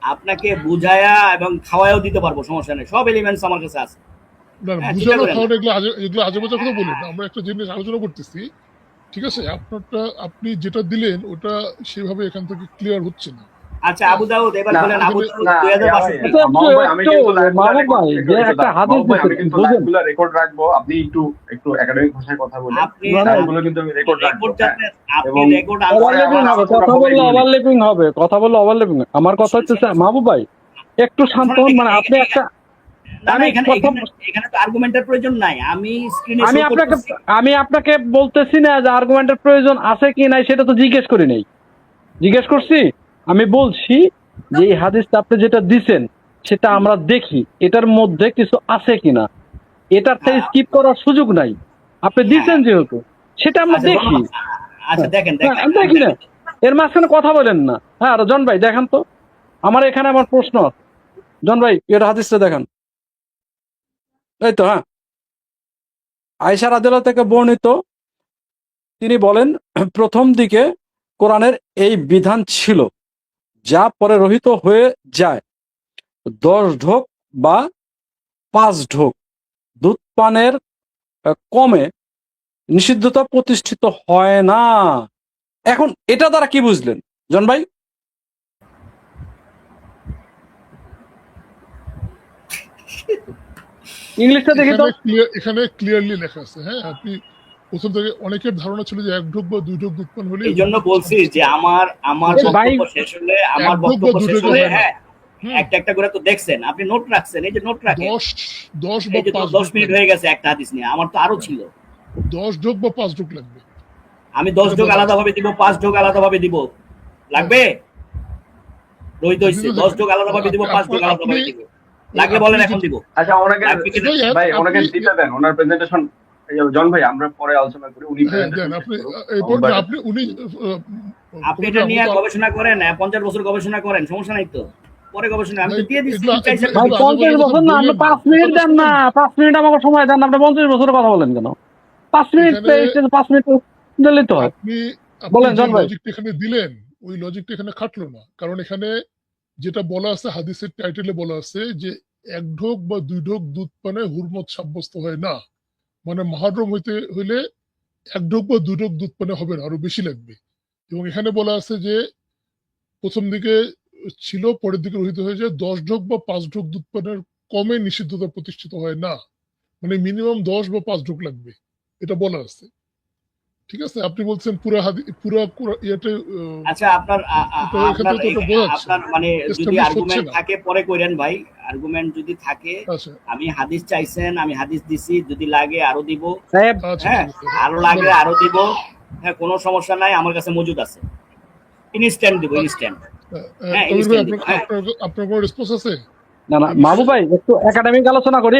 আপনাকে বুঝায়া এবং খাওয়ায়ও দিতে পারবো, সমস্যা নেই। সব এলিমেন্টস আমার কাছে আছে। না, হ্যাঁ, বুঝানো চিন্তা করেন খাওয়ানো এগুলো আজে বাজে কথা বলেন না। আমরা একটা জিনিস আলোচনা করতেছি, ঠিক আছে? আপনি যেটা দিলেন ওটা সেভাবে এখান থেকে ক্লিয়ার হচ্ছে না। আচ্ছা আবু দাউদ, এবার না, বলেন আবু না, দাউদ না, 2062। আচ্ছা, মাহবুব ভাই, আমি কিন্তু লাইভগুলো মাহবুব রেকর্ড- ভাই, একটু- যে একটু একটা দাঁড়ান। হাদিস মাহবুব ভাই, আমি কিন্তু বুঝেন। লাইভগুলো রেকর্ড রাখবো, আপনি একটু একাডেমিক ভাষায় কথা বলেন। আপনি লাইভগুলো কিন্তু আমি রেকর্ড রাখবো, রেকর্ড হ্যাঁ। যাতে আপনি এবং রেকর্ড ওভারল্যাপিং আমার হবে, আলোচনা কথা হবে বললে এগুলো নিয়ে। ওভারল্যাপিং হবে, কথা বললে ওভারল্যাপিং। আমার কথা হচ্ছে মাহবুব ভাই, একটু শান্ত হন, মানে আপনি একটা না না, আমি এখানে প্রথম এখানে এখানে তো আর্গুমেন্টের প্রয়োজন নাই, আমি স্ক্রিনে আমি শো আপনাকে করতেছি। আমি আপনাকে বলতেছি না যে আর্গুমেন্টের প্রয়োজন আছে কি নাই, সেটা তো জিজ্ঞেস করি নাই। জিজ্ঞেস করছি, আমি বলছি যে এই হাদিসটা আপনি যেটা দিছেন সেটা আমরা দেখি এটার মধ্যে কিছু আছে কিনা, এটার থেকে হ্যাঁ স্কিপ করার সুযোগ নাই। আপনি হ্যাঁ, দিছেন যেহেতু সেটা আমরা আচ্ছা দেখি। আচ্ছা, হ্যাঁ, দেখেন হ্যাঁ, দেখেন আমি দেখি না, এর মাঝখানে কথা বলেন না। হ্যাঁ, আর জন ভাই দেখেন তো, আমার এখানে আমার প্রশ্ন, জন ভাই এটা হাদিসটা দেখেন। এই তো, হ্যাঁ, আয়েশা রাদিয়াল্লাহু থেকে বর্ণিত, তিনি বলেন, প্রথম দিকে কোরআনের এই বিধান ছিল, যা পরে রহিত হয়ে যায়, 10 ঢোক বা 5 ঢোক দুধ পানের কমে নিষিদ্ধতা প্রতিষ্ঠিত হয় না। এখন এটা দ্বারা কি বুঝলেন জন ভাই? ইংলিশটা দেখি তো। এখানে ক্লিয়ারলি লেখা আছে। হ্যাঁ, আপনি প্রথম থেকে অনেকের ধারণা ছিল যে 1 ঢোক বা 2 ঢোক দুধ পান হলে এই জন্য বলছি যে আমার আমার ভাই বক্তব্য শেষ হলে, আমার 1 ঢোক বা বক্তব্য 2 শেষ ঢোকে হলে, হয় না। হ্যাঁ, হুম, একটা একটা করে তো দেখছেন, আপনি নোট রাখছেন, এই যে নোট রাখেন। 10 বা এই যে 5 10 ঢোক মিনিট লাগবে। হয়ে গেছে একটা হাদিস নিয়ে, আমার তো আরো ছিল। 10 ঢোক বা 5 ঢোক লাগবে। আমি 10 এটা ঢোক বলা আছে। আলাদাভাবে দিব, 5 ঢোক আলাদাভাবে দিব, লাগবে? রোহিত হইছে, হাদিসে 10 দেখেন, ঢোক আলাদাভাবে দিব, 5 ঢোক আপনি আলাদাভাবে দিব, লাগলে আপনি বলেন যে এখন দিব। আচ্ছা, ওনাকে লাগবে কিনা? ভাই ওনাকে আপনি দিতে দেন, ওনার প্রেজেন্টেশন। জন ভাই, আমরা পরে আলোচনা করি, উনি হ্যাঁ দেন, প্রেজেন্টেশন শেষ আপনি করুন। এই পর্যন্ত বাট আপনি উনি আপনি এটা নিয়ে গবেষণা করেন, 50 বছর গবেষণা করেন, সমস্যা নাই তো, পরে গবেষণা, আমি তো দিয়ে দিচ্ছি, এগুলা চাইছেন ভাই এগুলা আজে 50 বাজে কথা বছর না, আপনি বললেন না, 5 মিনিট কথাটা দেন না, শুনেন। 5 মিনিট আমাকে সময় দেন, আপনি 50 বছরের কথা বলেন কেন? 5 মিনিট, এখানে 5 মিনিট দিলেই তো হয়। আপনি আপনি বলেন যে জন ভাই। লজিকটা এখানে দিলেন, ওই লজিকটা এখানে খাটলো না। কারণ এখানে যেটা বলা আছে, হাদিসের টাইটেলে বলা আছে যে 1 ঢোক বা 2 ঢোক দুধ পানে হুরমত সাব্যস্ত হয় না। মানে মহারম হইতে হইলে 1 ঢোক বা 2 ঢোক দুধ পানে হবে না, আরো বেশি লাগবে। এবং এখানে বলা আছে যে প্রথম দিকে ছিল, পরের দিকে রহিত হয়ে যায়, 10 ঢোক বা 5 ঢোক দুধ পানের কমে নিষিদ্ধতা প্রতিষ্ঠিত হয় না। মানে মিনিমাম 10 বা 5 ঢোক লাগবে, এটা বলা আছে। ঠিক আছে, আপনি বলছেন পুরা ইয়েতে আচ্ছা, আপনার এখান থেকে তো ওটা বোঝা যাচ্ছে আপনার মানে যদি এস্টাবলিশ হচ্ছে আর্গুমেন্ট না। থাকে পরে কইরেন ভাই, আর্গুমেন্ট যদি থাকে, আচ্ছা আমি হাদিস চাইছেন, আমি হাদিস দিছি, যদি লাগে আরো দিব, সাহেব, আচ্ছা, হ্যাঁ, ঠিক আছে, আরো লাগলে বলেন। আরো দিব, হ্যাঁ, কোনো সমস্যা নাই, আমার কাছে মজুদ আছে, ইনস্ট্যান্ট দিব, ইনস্ট্যান্ট, হ্যাঁ, কবির ভাই, ইনস্ট্যান্ট দিব, হ্যাঁ। আপনার কোনো রেসপন্স আছে না না এই মাহবুব বিষয়ে? ভাই, একটু একাডেমিক আলোচনা করি।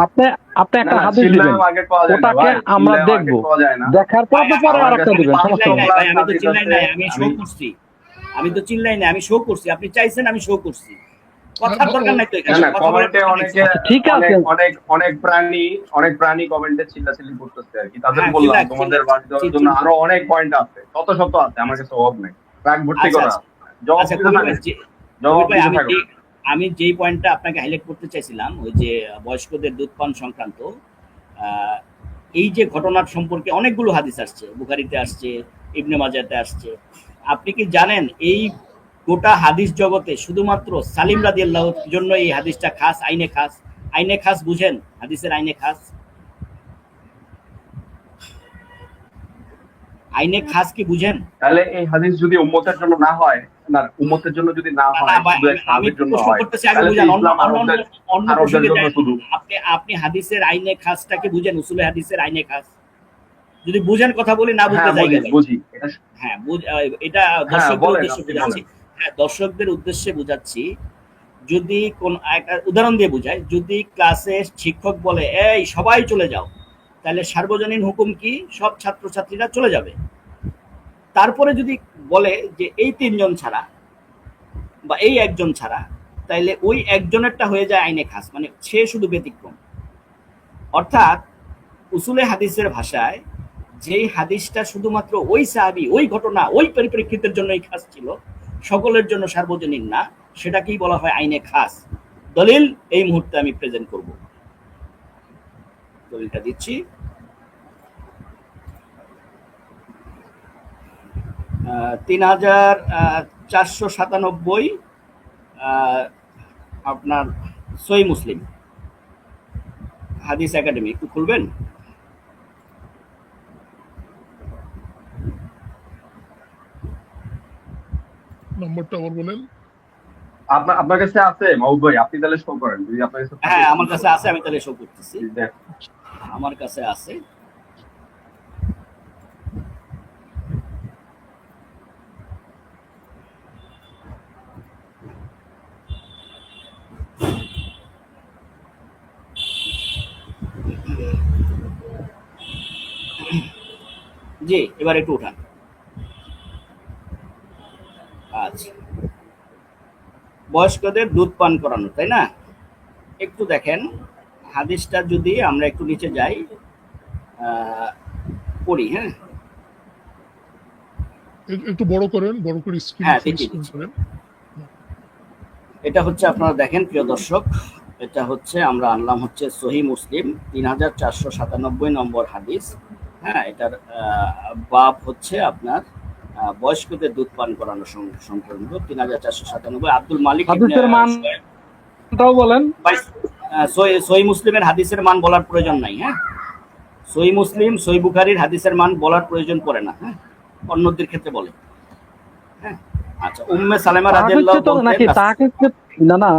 আপনি আপনি না একটা না, হাদিস দিবেন, চিল্লায় আগে পাওয়া যায় না ওটাকে ভাই, আমরা চিল্লায় আগে দেখবো, পাওয়া যায় না দেখার পর ভাই, আপনি পরে আমার আর একটা কাছে দিবেন, 5 সমস্যা চিল্লাই নেই। নাই ভাই, আমি তো হাদিস চিল্লাই আছে। নাই, আমি শো করছি, আমি তো চিল্লাই নাই, আমি শো করছি, আপনি চাইছেন, আমি শো করছি, কথার দরকার নাই তো না এখানে, না, কথা বলার কমেন্টে দরকার নাই। অনেকে ঠিক আছে। অনেক প্রাণী কমেন্টে চিল্লাচিল্লি করতেছে আর কি, তাদের হ্যাঁ, বললাম চিল্লাক, তোমাদের চিল্লাক, বাড়ি দেওয়ার জন্য চিল্লাক। আরো অনেক পয়েন্ট আছে, শত শত আছে, আমার কাছে অভাব নেই, ট্রাক ভর্তি আচ্ছা করা আচ্ছা আছে। জবাব আচ্ছা, দিতে কবির থাকেন, ভাই, জবাব কবির ভাই, দিতে থাকুন। আমি যেই পয়েন্টটা আপনাকে হাইলাইট করতে চাইছিলাম, ওই যে বয়স্কদের দুধ পান সংক্রান্ত, আহ, এই যে ঘটনার সম্পর্কে অনেকগুলো হাদিস আসছে, বুখারীতে আসছে, ইবনে মাজাতে আসছে। আপনি কি জানেন এই গোটা হাদিস জগতে শুধুমাত্র সালিম রাদিয়াল্লাহুর জন্য এই হাদিসটা খাস, আইনে খাস? আইনে খাস বুঝেন? হাদিসের আইনে খাস, আইনে খাস কি বুঝেন? তাহলে এই হাদিস যদি উম্মতের জন্য না হয়, না উম্মতের জন্য যদি না না হয়, ভাই, শুধু এক আমি সাহাবীর জন্য প্রশ্ন হয়, করতেছি, আগে তাহলে তো বুঝান, অন্য ইসলাম অন্য অন্য অন্য আরবদের প্রসঙ্গে জন্য যায়। শুধু। আপনি হাদিসের আইনে খাসটাকে বুঝেন, উসুলে হাদিসের আইনে খাস? যদি বুঝেন কথা বলি, না বুঝলে হ্যাঁ বুঝি জায়গা নেই। বুঝি এটা। হ্যাঁ, এটা হ্যাঁ দর্শকদের বলেন, উদ্দেশ্যে আপনি বুঝাচ্ছি। বলেন। হ্যাঁ, দর্শকদের উদ্দেশ্যে বুঝাচ্ছি। যদি কোন একটা উদাহরণ দিয়ে বুঝাই, যদি ক্লাসে শিক্ষক বলে এই সবাই চলে যাও, তাহলে সার্বজনীন হুকুম কি? সব ছাত্রছাত্রীরা চলে যাবে। তারপরে যদি বলে যে এই 3 জন ছাড়া বা এই একজন ছাড়া, তাইলে ওই একজনেরটা হয়ে যায় আইনে খাস, মানে সে শুধু ব্যতিক্রম। অর্থাৎ উসুলে হাদিসের ভাষায় যেই হাদিসটা শুধুমাত্র ওই সাহাবী, ওই ঘটনা, ওই পরিপ্রেক্ষিতের জন্যই খাস ছিল, সকলের জন্য সার্বজনীন না, সেটাকেই বলা হয় আইনে খাস। দলিল এই মুহূর্তে আমি প্রেজেন্ট করব, দলিলটা দিচ্ছি। 3497 আপনার সহিহ মুসলিম, হাদিস একাডেমি, একটু খুলবেন? নম্বরটা আবার বলেন। আপনার কাছে আছে মাহবুব ভাই, আপনি তাহলে শো করেন যদি আপনার কাছে থাকে। হ্যাঁ আমার কাছে আছে, আমি তাহলে শো করতেছি। দেখ- আমার কাছে আছে। জি, এবার একটু উঠান। আচ্ছা, বয়স্কদের দুধ পান করানো, তাই না? একটু দেখেন হাদিসটা যদি আমরা একটু নিচে যাই, পড়ি। হ্যাঁ একটু বড় করেন, বড় করে স্ক্রিন হ্যাঁ, ফুল দিচ্ছি, স্ক্রিন দিচ্ছি। করেন। এটা হচ্ছে আপনারা দেখেন প্রিয় দর্শক, এটা হচ্ছে আমরা আনলাম হচ্ছে সহি মুসলিম 3497 নম্বর হাদিস। হ্যাঁ, এটার বাব হচ্ছে আপনার বয়স্কদের দুধ পান করানো সংক্রান্ত 3497। আব্দুল মালিক হাদিসের মানটাও বলেন। সহি মুসলিমের হাদিসের মান বলার প্রয়োজন নাই। হ্যাঁ, সহি মুসলিম সহি বুখারীর হাদিসের মান বলার প্রয়োজন পড়ে না। হ্যাঁ, অন্যদের ক্ষেত্রে বলে। হ্যাঁ, আচ্ছা, উম্মে সালেমা রাদিয়াল্লাহু নাকি তাকে না না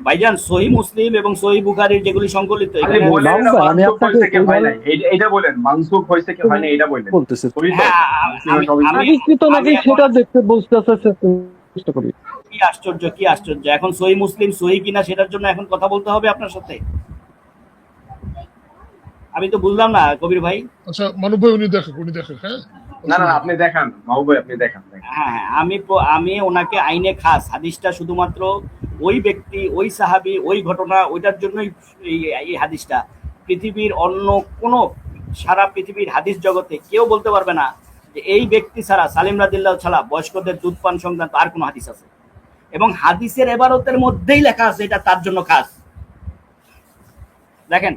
ভাইজান, সহি মুসলিম এবং সহি বুখারীর যেগুলি সংকলিত আপনি এখানে বলেন বাবু না ভাই, আমি মানসুখ আপনাকে হয়েছে কি হয় এইভাবে- নাই, এটা বলেন মানসুখ হয়েছে কি হয় না এটা বলেন। বলতেছি সহি তো? হ্যাঁ, মুসলিমের সবই আমি- তাকে নাকি আমি এখন- সেটা দেখতে বলতেছে চেষ্টা করি। কি আশ্চর্য, কি আশ্চর্য! এখন সহি মুসলিম সহি কিনা সেটার জন্য এখন কথা বলতে হবে আপনার সাথে? আমি তো বুঝলাম না কবির ভাই। আচ্ছা মানব ভাই উনি দেখেন, হ্যাঁ না আপনি দেখান মাহবুব ভাই, আপনি দেখান। হ্যাঁ, আমি ওনাকে আইনে খাস হাদিসটা শুধুমাত্র ওই ব্যক্তি, ওই সাহাবী, ওই ঘটনা, ওইটার জন্যই এই হাদিসটা। পৃথিবীর অন্য কোনো, সারা পৃথিবীর হাদিস জগতে কেউ বলতে পারবে না যে এই ব্যক্তি ছাড়া, সালিম রাদিয়াল্লাহু ছাড়া বয়স্কদের দুধ পান সংক্রান্ত আর কোনো হাদিস আছে। এবং হাদিসের এবারতের মধ্যেই লেখা আছে এটা তার জন্য খাস। দেখেন,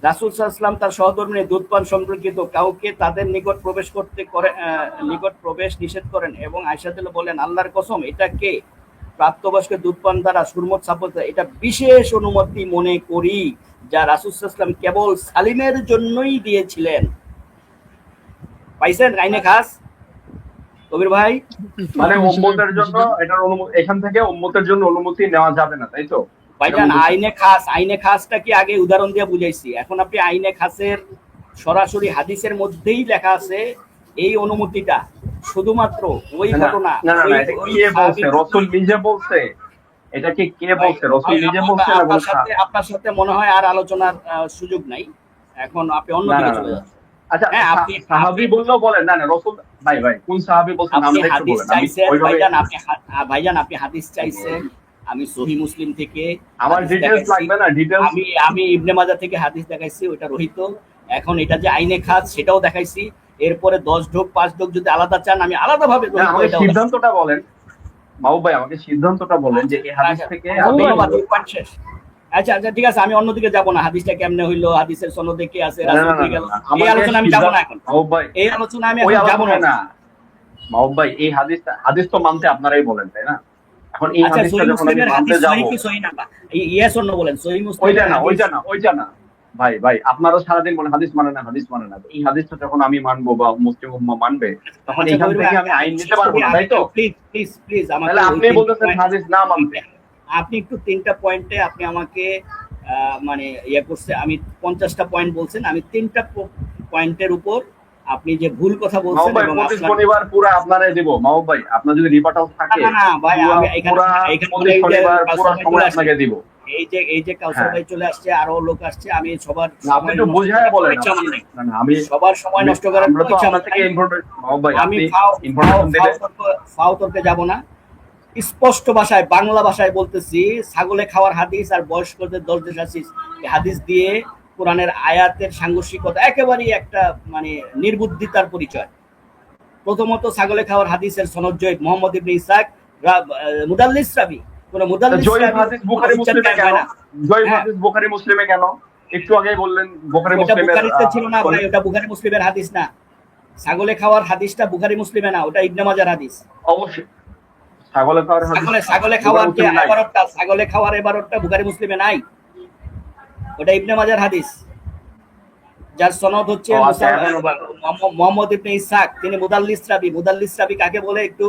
রাসূল সাল্লাল্লাহু আলাইহি ওয়াসাল্লাম তার সহধর্মিণী দুধ পান সম্পর্কিত কাউকে তাদের নিকট প্রবেশ নিষেধ করেন এবং আয়েশা রাদিয়াল্লাহু বলেন, আল্লাহর কসম, এটা কে প্রাপ্তবয়স্ক দুধ পান দ্বারা সুরমত সাব্যস্ত, এটা বিশেষ অনুমতি মনে করি যা রাসূল সাল্লাল্লাহু আলাইহি ওয়াসাল্লাম কেবল সালিমের জন্যই দিয়েছিলেন। পাইছেন আইনে খাস কবির ভাই? মানে উম্মতের জন্য এটার অনুমতি, এখান থেকে উম্মতের জন্য অনুমতি নেওয়া যাবে না, তাই তো? ভাইজান, আইনে খাসটা কি আগে উদাহরণ দিয়ে বুঝাইছি। এখন আপনি আইনে খাসের সরাসরি হাদিসের মধ্যেই লেখা আছে এই অনুমতিটা শুধুমাত্র ওই ঘটনা। না এটা কে বলছে? রাসূল নিজে বলছে? এটা কি কে বলছে? রাসূল নিজে বলছে না বলছে? আপনার সাথে মনে হয় আর আলোচনার সুযোগ নাই, এখন আপনি অন্যদিকে চলে যাচ্ছেন। আচ্ছা, হ্যাঁ, আপনি সাহাবী বললেও বলেন। না রাসূল ভাই কোন সাহাবী বলছেন আপনি নামটা একটু হাদিস বলেন। চাইছেন ওইভাবে ভাইজান, আপনি হাদিস চাইছেন। আমি সহি মুসলিম থেকে আমার হাদিস ডিটেইলস দেখাইছি। লাগবে না? ডিটেইলস আমি ইবনে মাজাহ থেকে হাদিস দেখাইছি, ওটা রহিত। এখন এটা যে আইনে খাস সেটাও দেখাইছি। এরপরে 10 ঢোক 5 ঢোক যদি আলাদা চান, আমি আলাদাভাবে আমাকে সিদ্ধান্তটা বলেন মাহবুব ভাই, আমাকে সিদ্ধান্তটা বলেন যে এই হাদিস থেকে ধন্যবাদ, ওই পয়েন্ট শেষ। আচ্ছা, ঠিক আছে, আমি অন্যদিকে যাব না। হাদিসটা কেমনে হইলো, হাদিসের সনদে কি আছে, রাসূল কি গেল, এই আলোচনা আমি যাব না এখন। মাহবুব ভাই, এই আলোচনা আমি ওই এখন যাব আলোচনা না। না মাহবুব ভাই, এই হাদিস তো মানতে আপনারাই বলেন, তাই না? এখন এই আচ্ছা, হাদিসটা সহি যখন আমি মুসলিমের মানতে হাদিস যাব, সহি কি সহি না? ইয়েস অর নো বলেন। সহি মুসলিম ওইটা না ভাই আপনারা সারাদিন বলেন হাদিস মানে না। এই হাদিসটা যখন আমি মানবো বা মুসলিম উম্মাহ মানবে, তখন এখান থেকে আমি আইন নিতে পারবো না, তাই তো? প্লিজ আমাকে তাহলে আপনি বলতেছেন হাদিস না মানতে। আপনি একটু 3টা পয়েন্টে আপনি আমাকে মানে করছে। আমি 50টা পয়েন্ট বলছেন, আমি 3টা পয়েন্টের উপর আপনি যে ভুল কথা বলছেন মাহবুব ভাই, এবং প্রতি শনিবার পুরো আপনারাই দেব মাহবুব ভাই, আপনার যদি রিপার্টাল থাকে। না ভাই, আমি পুরো প্রতি শনিবার পুরো সময় আপনাকে দিব। এই যে কাউসার ভাই চলে আসছে, আরো লোক আসছে, আমি সবার আপনি একটু বোঝায় বলেন। না আমি সবার সময় নষ্ট করার আমরা তো ইচ্ছা আপনার থেকে ইনফরমেশন মাহবুব ভাই, আমি আপনি ইনফরমেশন দিলে ফাও তর্কে যাব না। স্পষ্ট ভাষায়, বাংলা ভাষায় বলতেছি, ছাগলে খাওয়ার হাদিস আর বয়স্কদের 10 দেশ হাদিস দিয়ে কোরআনের আয়াতের সাংঘর্ষিকতা একেবারেই একটা মানে নির্বুদ্ধিতার পরিচয়। প্রথমত, ছাগলে খাওয়ার হাদিসের সনদ জয়ীফ, মুহাম্মদ ইবনে ইসহাক মুদাল্লিস রাবি। কোন মুদাল্লিস জয়ীফ হাদিস বুখারী মুসলিমে কেন? জয়ীফ হাদিস বুখারী মুসলিমে কেন? একটু আগেই বললেন বুখারী মুসলিমের। বুখারীতে ছিল না ভাই, ওটা বুখারী মুসলিমের হাদিস না। ছাগলে খাওয়ার হাদিসটা বুখারী মুসলিমে না, ওটা ইবনে মাজাহর হাদিস। অবশ্যই ছাগলে খাওয়ার হাদিস, ছাগলে খাওয়ার যে ছাগলে খাওয়ার এবারটা বুখারী মুসলিমে নাই, ওটা ইবনে মাজাহর হাদিস, যার সনদ হচ্ছে মুহাম্মদ ইবনে ইসহাক। তিনি মুদাল্লিস রাবি। মুদাল্লিস রাবি কাকে বলে একটু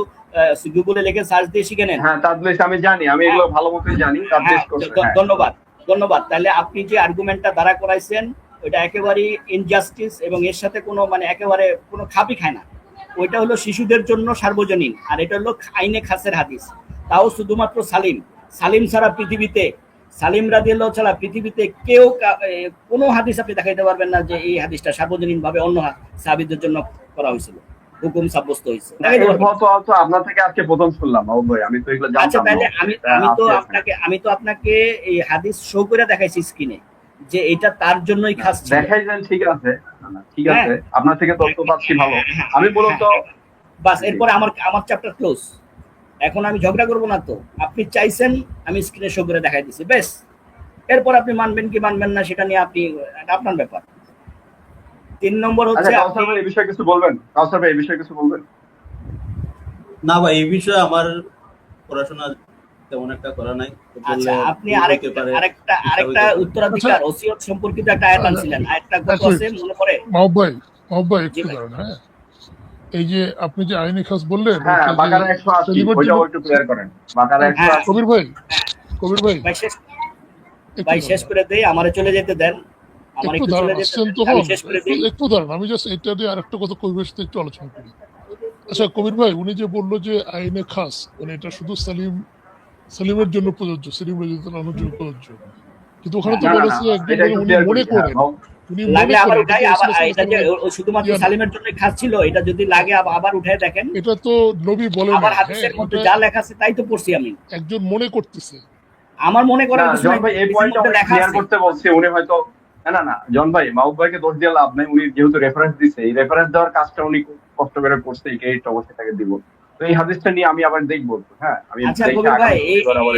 গুগলে লিখে সার্চ দিয়ে শিখে নেন। হ্যাঁ, তাদলিস আমি জানি, আমি এগুলো ভালো মতোই জানি, তাদলিস করছে। হ্যাঁ, ধন্যবাদ ধন্যবাদ। তাহলে আপনি যে আর্গুমেন্টটা দাঁড়া করাইছেন ওইটা একেবারেই ইনজাস্টিস এবং এর সাথে কোনো মানে একেবারে কোনো খাপই খায় না। ওইটা হলো শিশুদের জন্য সার্বজনীন, আর এটা হলো আইনে খাসের হাদিস, তাও শুধুমাত্র সালিম ছাড়া পৃথিবীতে, সালিম রাদিয়াল্লাহু ছাড়া পৃথিবীতে কেউ কোনো হাদিস আপনি দেখাইতে পারবেন না যে এই হাদিসটা সার্বজনীন ভাবে অন্য সাহাবীদের জন্য করা হয়েছিল, হুকুম সাব্যস্ত হয়েছে। তো আপনার থেকে আজকে প্রথম শুনলাম বাবু ভাই, আমি তো এগুলো আচ্ছা, জানতাম তাহলে না। আমি তো আপনাকে এই হাদিস শো করে দেখাইছি স্ক্রিনে যে এটা তার জন্যই খাস ছিল। দেখাইছেন, ঠিক আছে, ঠিক আছে, আপনার থেকে তথ্য পাচ্ছি ভালো। আমি বলতো বাস, এরপরে আমার চ্যাপ্টার ক্লোজ। এখন আমি ঝগড়া করবো না তো, আপনি চাইছেন আমি স্ক্রিনে শো করে দেখাই দিছি, বেশ। এরপর আপনি মানবেন কি মানবেন না সেটা নিয়ে আপনি, আপনার ব্যাপার। 3 নম্বর হচ্ছে, কাউসার ভাই এই বিষয়ে কিছু বলবেন? কাউসার ভাই এই বিষয়ে কিছু বলবেন? না ভাই, এই বিষয়ে আমার পড়াশোনা তেমন একটা করা নাই। আচ্ছা, আপনি আরেকটা উত্তরাধিকার ওসিয়ত সম্পর্কিত একটা আয়াত আনছিলেন, আয়াতটা কত আছে মনে পড়ে? মাহবুব ভাই একটু দাঁড়ান। হ্যাঁ, এই যে আপনি যে আইনি খাস বললেন, হ্যাঁ, বাকারা 180 ওইটাও একটু ক্লিয়ার করেন। বাকারা 180। কবির ভাই ভাই শেষ করে দেই, আমারে চলে যেতে দেন, আমার একটু চলে যেতে দেন, আমি শেষ করে দেই। একটু দাঁড়ান, আমি জাস্ট এটা দিয়ে আরেকটা কথা কবির সাথে একটু আলোচনা করি। আচ্ছা কবির ভাই, উনি যে বললো যে আইনে খাস, মানে এটা শুধু সালিমের জন্য প্রযোজ্য, সেলিম রাদিয়াল্লাহু আনহুর জন্য প্রযোজ্য, কিন্তু ওখানে তো বলেছে একজন উনি মনে করেন, লাগলে আবার উঠাই, আবার এটা যে শুধুমাত্র সালিমের জন্য খাস ছিল, এটা যদি লাগে আবার উঠায় দেখেন। এটা তো নবী বলেন, আবার হাদিসের মধ্যে যা লেখা আছে তাই তো পড়ছি আমি। একজন মনে করতেছে, আমার মনে করার কিছু নাই, ভাই এই পয়েন্টটা ক্লিয়ার করতে বলছি। উনি হয়তো না জন ভাই, মাহবুব ভাইকে দোষ দিয়ে লাভ নাই, উনি যেহেতু রেফারেন্স দিছে, এই রেফারেন্স দেওয়ার কাজটা উনি কষ্ট করে করছে, এই ক্রেডিট অবশ্যই তাকে দিব। তো এই হাদিসটা নিয়ে আমি আবার দেখবো। হ্যাঁ, আমি আচ্ছা কবির ভাই,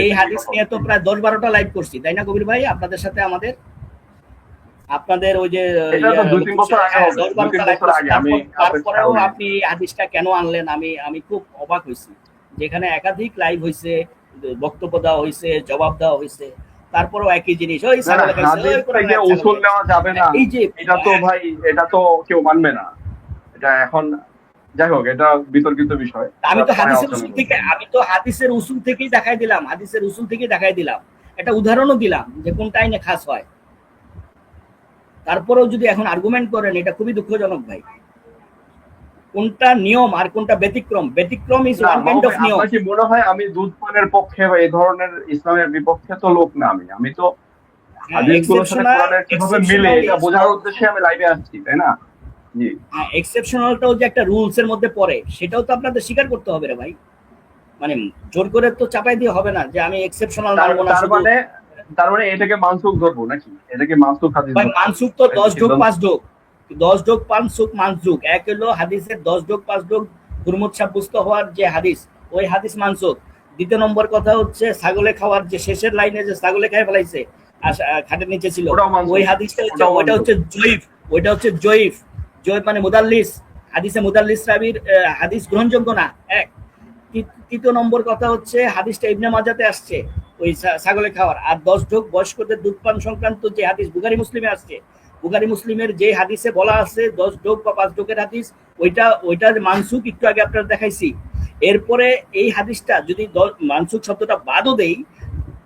এই হাদিস নিয়ে তো প্রায় 10-12টা লাইভ করছি, তাই না কবির ভাই? আপনাদের সাথে আপনাদের ওই যে এটা তো 2-3 বছর আগে হবে, 2-3 বছর আগে। তারপরেও আপনি হাদিসটা কেন আনলেন? আমি খুব অবাক হইছি, যেখানে একাধিক লাইভ হইছে, বক্তব্য দেওয়া হইছে, জবাব দেওয়া হইছে, তারপরেও একই জিনিস, ওই উসুল নেওয়া যাবে না, এই যে এটা তো ভাই, এটা তো কেউ মানবে না। এটা এখন যাই হোক, এটা বিতর্কিত বিষয়। আমি তো হাদিসের উসুল থেকেই দেখাই দিলাম, একটা উদাহরণও দিলাম যে কোনটা আইনে খাস হয়। তারপরেও যদি এখন আর্গুমেন্ট করেন, এটা খুবই দুঃখজনক ভাই। কোনটা নিয়ম আর কোনটা ব্যতিক্রম ইজ ওয়ান কাইন্ড অফ নিয়ম। আপনার কি মনে হয় আমি দুধ পানের পক্ষে বা এই ধরনের ইসলামের বিপক্ষে তো লোক না, আমি তো হাদিসগুলোর সাথে কোরআনের কিভাবে মিলে এটা বোঝার উদ্দেশ্যে আমি লাইভে আসছি, তাই না? জি, এক্সেপশনালটাও যে একটা রুলস এর মধ্যে পড়ে, সেটাও তো আপনাদের স্বীকার করতে হবে রে ভাই। মানে জোর করে তো চাপাই দিয়ে হবে না যে আমি এক্সেপশনাল মানবো না। তার মানে এটাকে মানসুখ ধরবো নাকি? এটাকে মানসুখ হাদিস ভাই, মানসুখ তো 10 যোগ 5 যোগ 10 যোগ 5 সুখ মানসুখ এক হলো হাদিসের 10 যোগ 5 যোগ হুরমত সাব্যস্ত হওয়ার যে হাদিস, ওই হাদিস মানসুখ। দ্বিতীয় নম্বর কথা হচ্ছে ছাগলে খাওয়ার যে শেষের লাইনে যে ছাগলে খাই ফেলাইছে খাটের নিচে ছিল, ওই হাদিসটা হচ্ছে ওইটা হচ্ছে জয়ীফ মানে মুদাল্লিস, হাদিসে মুদাল্লিস রাবির হাদিস গ্রহণযোগ্য না। এক। তৃতীয় নম্বর কথা হচ্ছে হাদিসটা ইবনে মাজাতে আসছে ওই ছাগলে খাওয়ার। আর 10 যোগ বয়স্কদের দুধ পান সংক্রান্ত যে হাদিস বুখারী মুসলিমে আসছে, বুখারী মুসলিমের যে হাদিসে বলা আছে 10 যোগ বা 5 যোগের হাদিস, ওইটা মানসুখ একটু আগে আপনারা দেখাইছি। এরপরে এই হাদিসটা যদি মানসুখ শব্দটা বাদও দেই,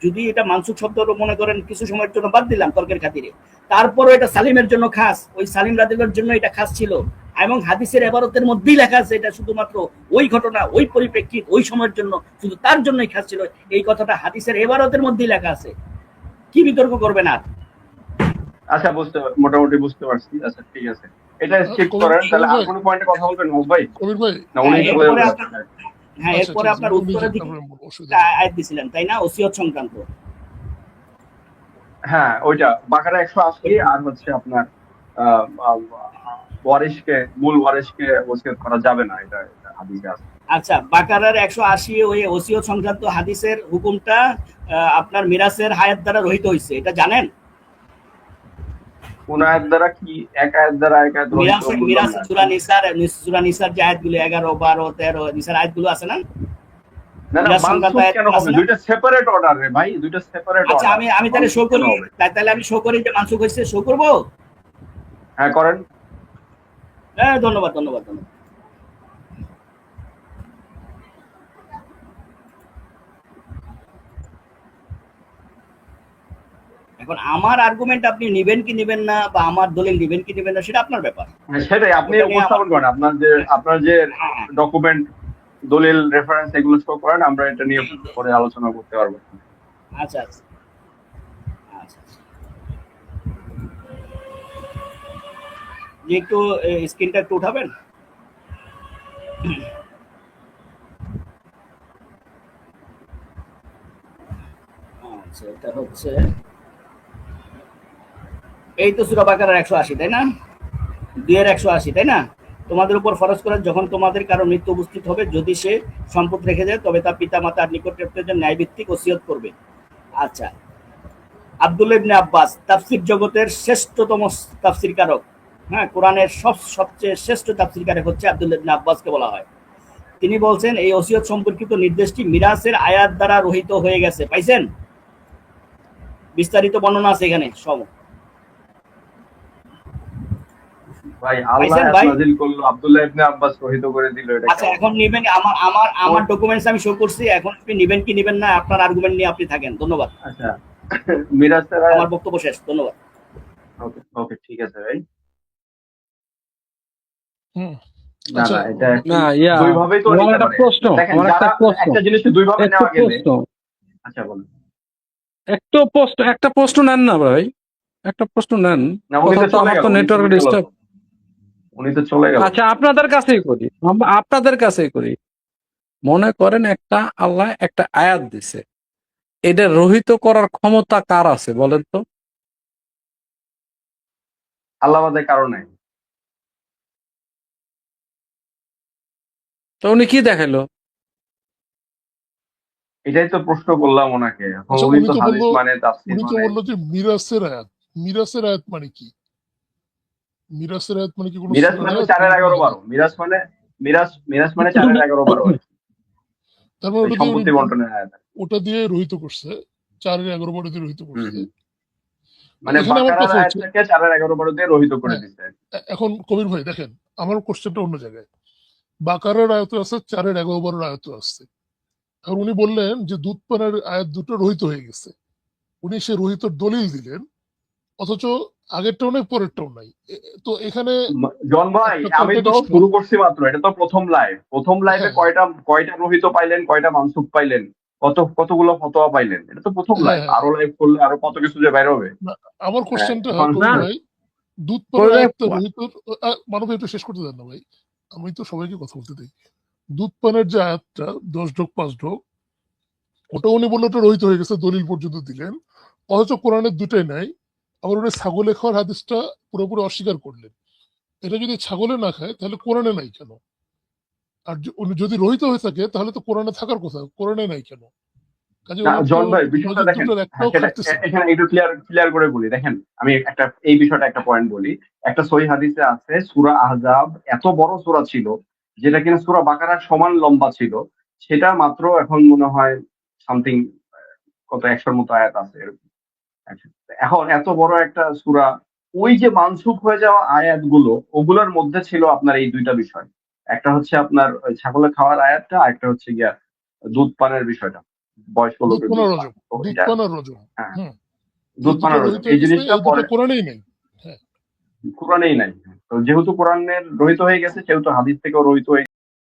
যদি এটা মানসুখ শব্দটা মনে করেন কিছু সময়ের জন্য বাদ দিলাম তর্কের খাতিরে, তারপরও এটা সালিমের জন্য খাস, ওই সালিম রাদিয়াল্লাহু জন্য এটা খাস ছিল। এবং হাদিসের ইবারতের মধ্যেই লেখা আছে এটা শুধুমাত্র ওই ঘটনা, ওই পরিপ্রেক্ষিত, ওই সময়ের জন্য, শুধু তার জন্যই খাস ছিল। এই কথাটা হাদিসের ইবারতের মধ্যেই লেখা আছে, কি বিতর্ক করবেন আর? আচ্ছা, মোটামুটি বুঝতে পারছি। আচ্ছা ঠিক আছে, এটা স্কিপ করেন। তাহলে আর কোনো পয়েন্টে কথা বলবেন ভাই? কবির ভাই, না, উনি হ্যাঁ, এরপরে আপনার উত্তরে আয়াত দিছিলেন তাই না, ওসিয়ত সংক্রান্ত? হ্যাঁ, ওইটা বাকারা 180 আর হচ্ছে আপনার মূল ওয়ারিশকে ওসিয়ত করা যাবে না, এটা হাদিসে আছে। আচ্ছা, বাকারার 180 ওই ওসিয়ত সংক্রান্ত হাদিসের হুকুমটা আপনার মিরাসের আয়াত দ্বারা রহিত হইছে, এটা জানেন? কোন আয়াত দ্বারা? কি এক আয়াত দ্বারা? এক আয়াত মিরাস সূরা নিসার যে আয়াতগুলো 11, 12, 13 নিসার আয়াতগুলো আছে না? না, মানসুখ কেন হবে? দুইটা সেপারেট অর্ডার রে ভাই, দুইটা সেপারেট অর্ডার। আচ্ছা, আমি তাহলে শো করি, তাহলে আমি শো করি যে মানসুখ হইছে, শো করব? হ্যাঁ, করেন। হ্যাঁ, ধন্যবাদ। এখন আমার আর্গুমেন্ট আপনি নিবেন কি নিবেন না, বা আমার দলিল নিবেন কি নিবেন না, সেটা আপনার ব্যাপার। সেটাই আপনি ওটা নিয়ে উপস্থাপন করেন, আপনার যে হ্যাঁ, ডকুমেন্ট, দলিল, রেফারেন্স এগুলো শো করেন, আমরা এটা নিয়ে পরে আলোচনা করতে পারবো। আচ্ছা আচ্ছা আচ্ছা আচ্ছা। যে একটু স্ক্রিনটা একটু উঠাবেন। আচ্ছা, এটা হচ্ছে এই তো সূরা বাকারার 180, তাই না? 2-180, তাই না? তোমাদের উপর ফরজ করে যখন তোমাদের কারো মৃত্যু উপস্থিত হবে, যদি সে সম্পদ রেখে যায় তবে তা পিতা মাতার নিকটের জন্য ন্যায়ভিত্তিক ওসিয়ত করবে। আচ্ছা, আব্দুল্লাহ ইবনে আব্বাস তাফসীর জগতের শ্রেষ্ঠতম তাফসীরকারক, হ্যাঁ, কোরআনের সবচেয়ে শ্রেষ্ঠ তাফসীরকারক হচ্ছে আব্দুল্লাহ ইবনে আব্বাসকে বলা হয়। তিনি বলছেন এই ওসিয়ত সম্পর্কিত নির্দেশটি মিরাসের আয়াত দ্বারা রহিত হয়ে গেছে। পাইছেন? বিস্তারিত বর্ণনা আছে এখানে সব। ভাই আল্লাহ পাইছেন আয়াত ভাই? নাযিল করলো, আব্দুল্লাহ ইবনে আব্বাস রহিত করে দিল, এটা আচ্ছা, এখন নিবেন, আমার ডকুমেন্টস আমি শো করছি, এখন আপনি নিবেন কি নিবেন না, আপনার আর্গুমেন্ট নিয়ে আপনি থাকেন। ধন্যবাদ, আচ্ছা মিরাজের আয়াত, আমার বক্তব্য শেষ। ধন্যবাদ। ওকে ওকে ঠিক আছে ভাই। হুম না আচ্ছা না, এটা না ইয়া দুই ভাবেই তো আমার নিতে একটা পারে। প্রশ্ন, দেখেন, আমার একটা যারা প্রশ্ন, একটা জিনিসকে দুই ভাবে একটু নেওয়া গেলে, প্রশ্ন, আচ্ছা বলুন। একটা প্রশ্ন নেন না ভাই, একটা প্রশ্ন নেন। না, উনি কথা তো তো চলে আমার গেল, তো উনি নেটওয়ার্ক চলে গেল ডিস্টার্ব। তো। উনি তো চলে গেল। আচ্ছা, আপনাদের কাছেই করি, আপনাদের কাছেই করি। মনে করেন একটা আল্লাহ একটা আয়াত দিছে, এটা রহিত করার ক্ষমতা কার আছে বলেন তো? আল্লাহ বাদে কারো নাই। তো উনি কি দেখাইলো? এটাই তো প্রশ্ন করলাম ওনাকে। এখন আচ্ছা, উনি উনি তো তো হাদিস বললো মানে, তাফসীর মানে। যে মিরাসের আয়াত। মিরাসের আয়াত মানে কি? মিরাসের আয়াত মানে কি কোনো মিরাজ সূরার মানে আয়াত 4-এর নাকি কোনো 11-12। হাদিস? মিরাজ মানে 4-এর 11-12 আর কি। তার মানে ওই সম্পত্তি বন্টনের আয়াত। ওটা দিয়ে রহিত করছে, 4-11-12 দিয়ে রহিত করছে। হুম। মানে এখানে আমার বাকারার কথা হচ্ছে, আয়াতটাকে 4-এর 11-12 দিয়ে রহিত করে হ্যাঁ, দিচ্ছে আর কি। এখন কবির ভাই দেখেন, আমার কোশ্চেনটা অন্য জায়গায়। বাকারার আয়ত আছে, 4-11 আয়ত আছে। আর উনি বললেন যে দুধ পানের আয়াত দুটো রহিত হয়ে গেছে। উনি সে রহিত দলিল দিলেন, অথচ আগেরটাও নাই পরেরটাও নাই। তো এখানে জন ভাই, একটা আমি তো কন্ট্রাডিকশন। শুরু করছি মাত্র, এটা তো প্রথম লাইভ। প্রথম লাইভে হ্যাঁ কয়টা রহিত পাইলেন, কয়টা মানসুখ পাইলেন, কতগুলো ফতোয়া পাইলেন, এটা তো প্রথম হ্যাঁ লাইভ। হ্যাঁ, আরো লাইভ করলে আরো কত কিছু যে বাইরে হবে। না, আমার হ্যাঁ, কোশ্চেনটা এখন কবির না ভাই, দুধ পানের করবে। আয়াতটা রহিত। মানব একটু শেষ করতে দেন না ভাই, আমি তো সবাইকে কথা বলতে দিই। দুধ পানের যে আয়াতটা 10 ঢোক 5 ঢোক, ওটা উনি বললো ওটা রহিত হয়ে গেছে, দলিল পর্যন্ত দিলেন। অথচ কোরআনের দুটাই নাই। আবার উনি ছাগলে খাওয়ার হাদিসটা পুরোপুরি অস্বীকার করলেন। এটা যদি ছাগলে না খায় তাহলে কোরআনে নাই কেন? আর উনি যদি রহিত হয়ে থাকে তাহলে তো কোরআনে থাকার কথা, কোরআনে নাই কেন? কাজে না ওনার তো জন ভাই, বিষয়টা নজির দেখেন। দুটোর হ্যাঁ, একটাও সেটা খাটতেছে না। এখানে একটু ক্লিয়ার করে বলি। দেখেন, আমি এই বিষয়টা একটা পয়েন্ট বলি। একটা সহিহ হাদিসে আছে, সূরা আহজাব এত বড় সূরা ছিল, যেটা কিনা সূরা বাকারার সমান লম্বা ছিল। সেটা মাত্র এখন মনে হয় সামথিং কত 100-র মতো আয়াত আছে এরকম। আচ্ছা, এখন এত বড় একটা সূরা, ওই যে মানসুখ হয়ে যাওয়া আয়াতগুলো, ওগুলোর মধ্যে ছিল আপনার এই দুইটা বিষয়। একটা হচ্ছে আপনার ওই ছাগলের খাওয়ার আয়াতটা, আর একটা হচ্ছে গিয়া দুধ পানের বিষয়টা, বয়স্ক দুধ লোকের পান দুধ আর পান। রজম, তো দুধ এটা, পান আর রজম। হ্যাঁ, হুম, এই দুধ দুটো পানের রহিত এই হয়ে গেছে, জিনিসটা এই দুটো পরে কোরআনেই নেই। হ্যাঁ, কোরআনেই নাই। তো যেহেতু কোরআনের রহিত হয়ে গেছে, সেহেতু হাদিস থেকেও রহিত হয়ে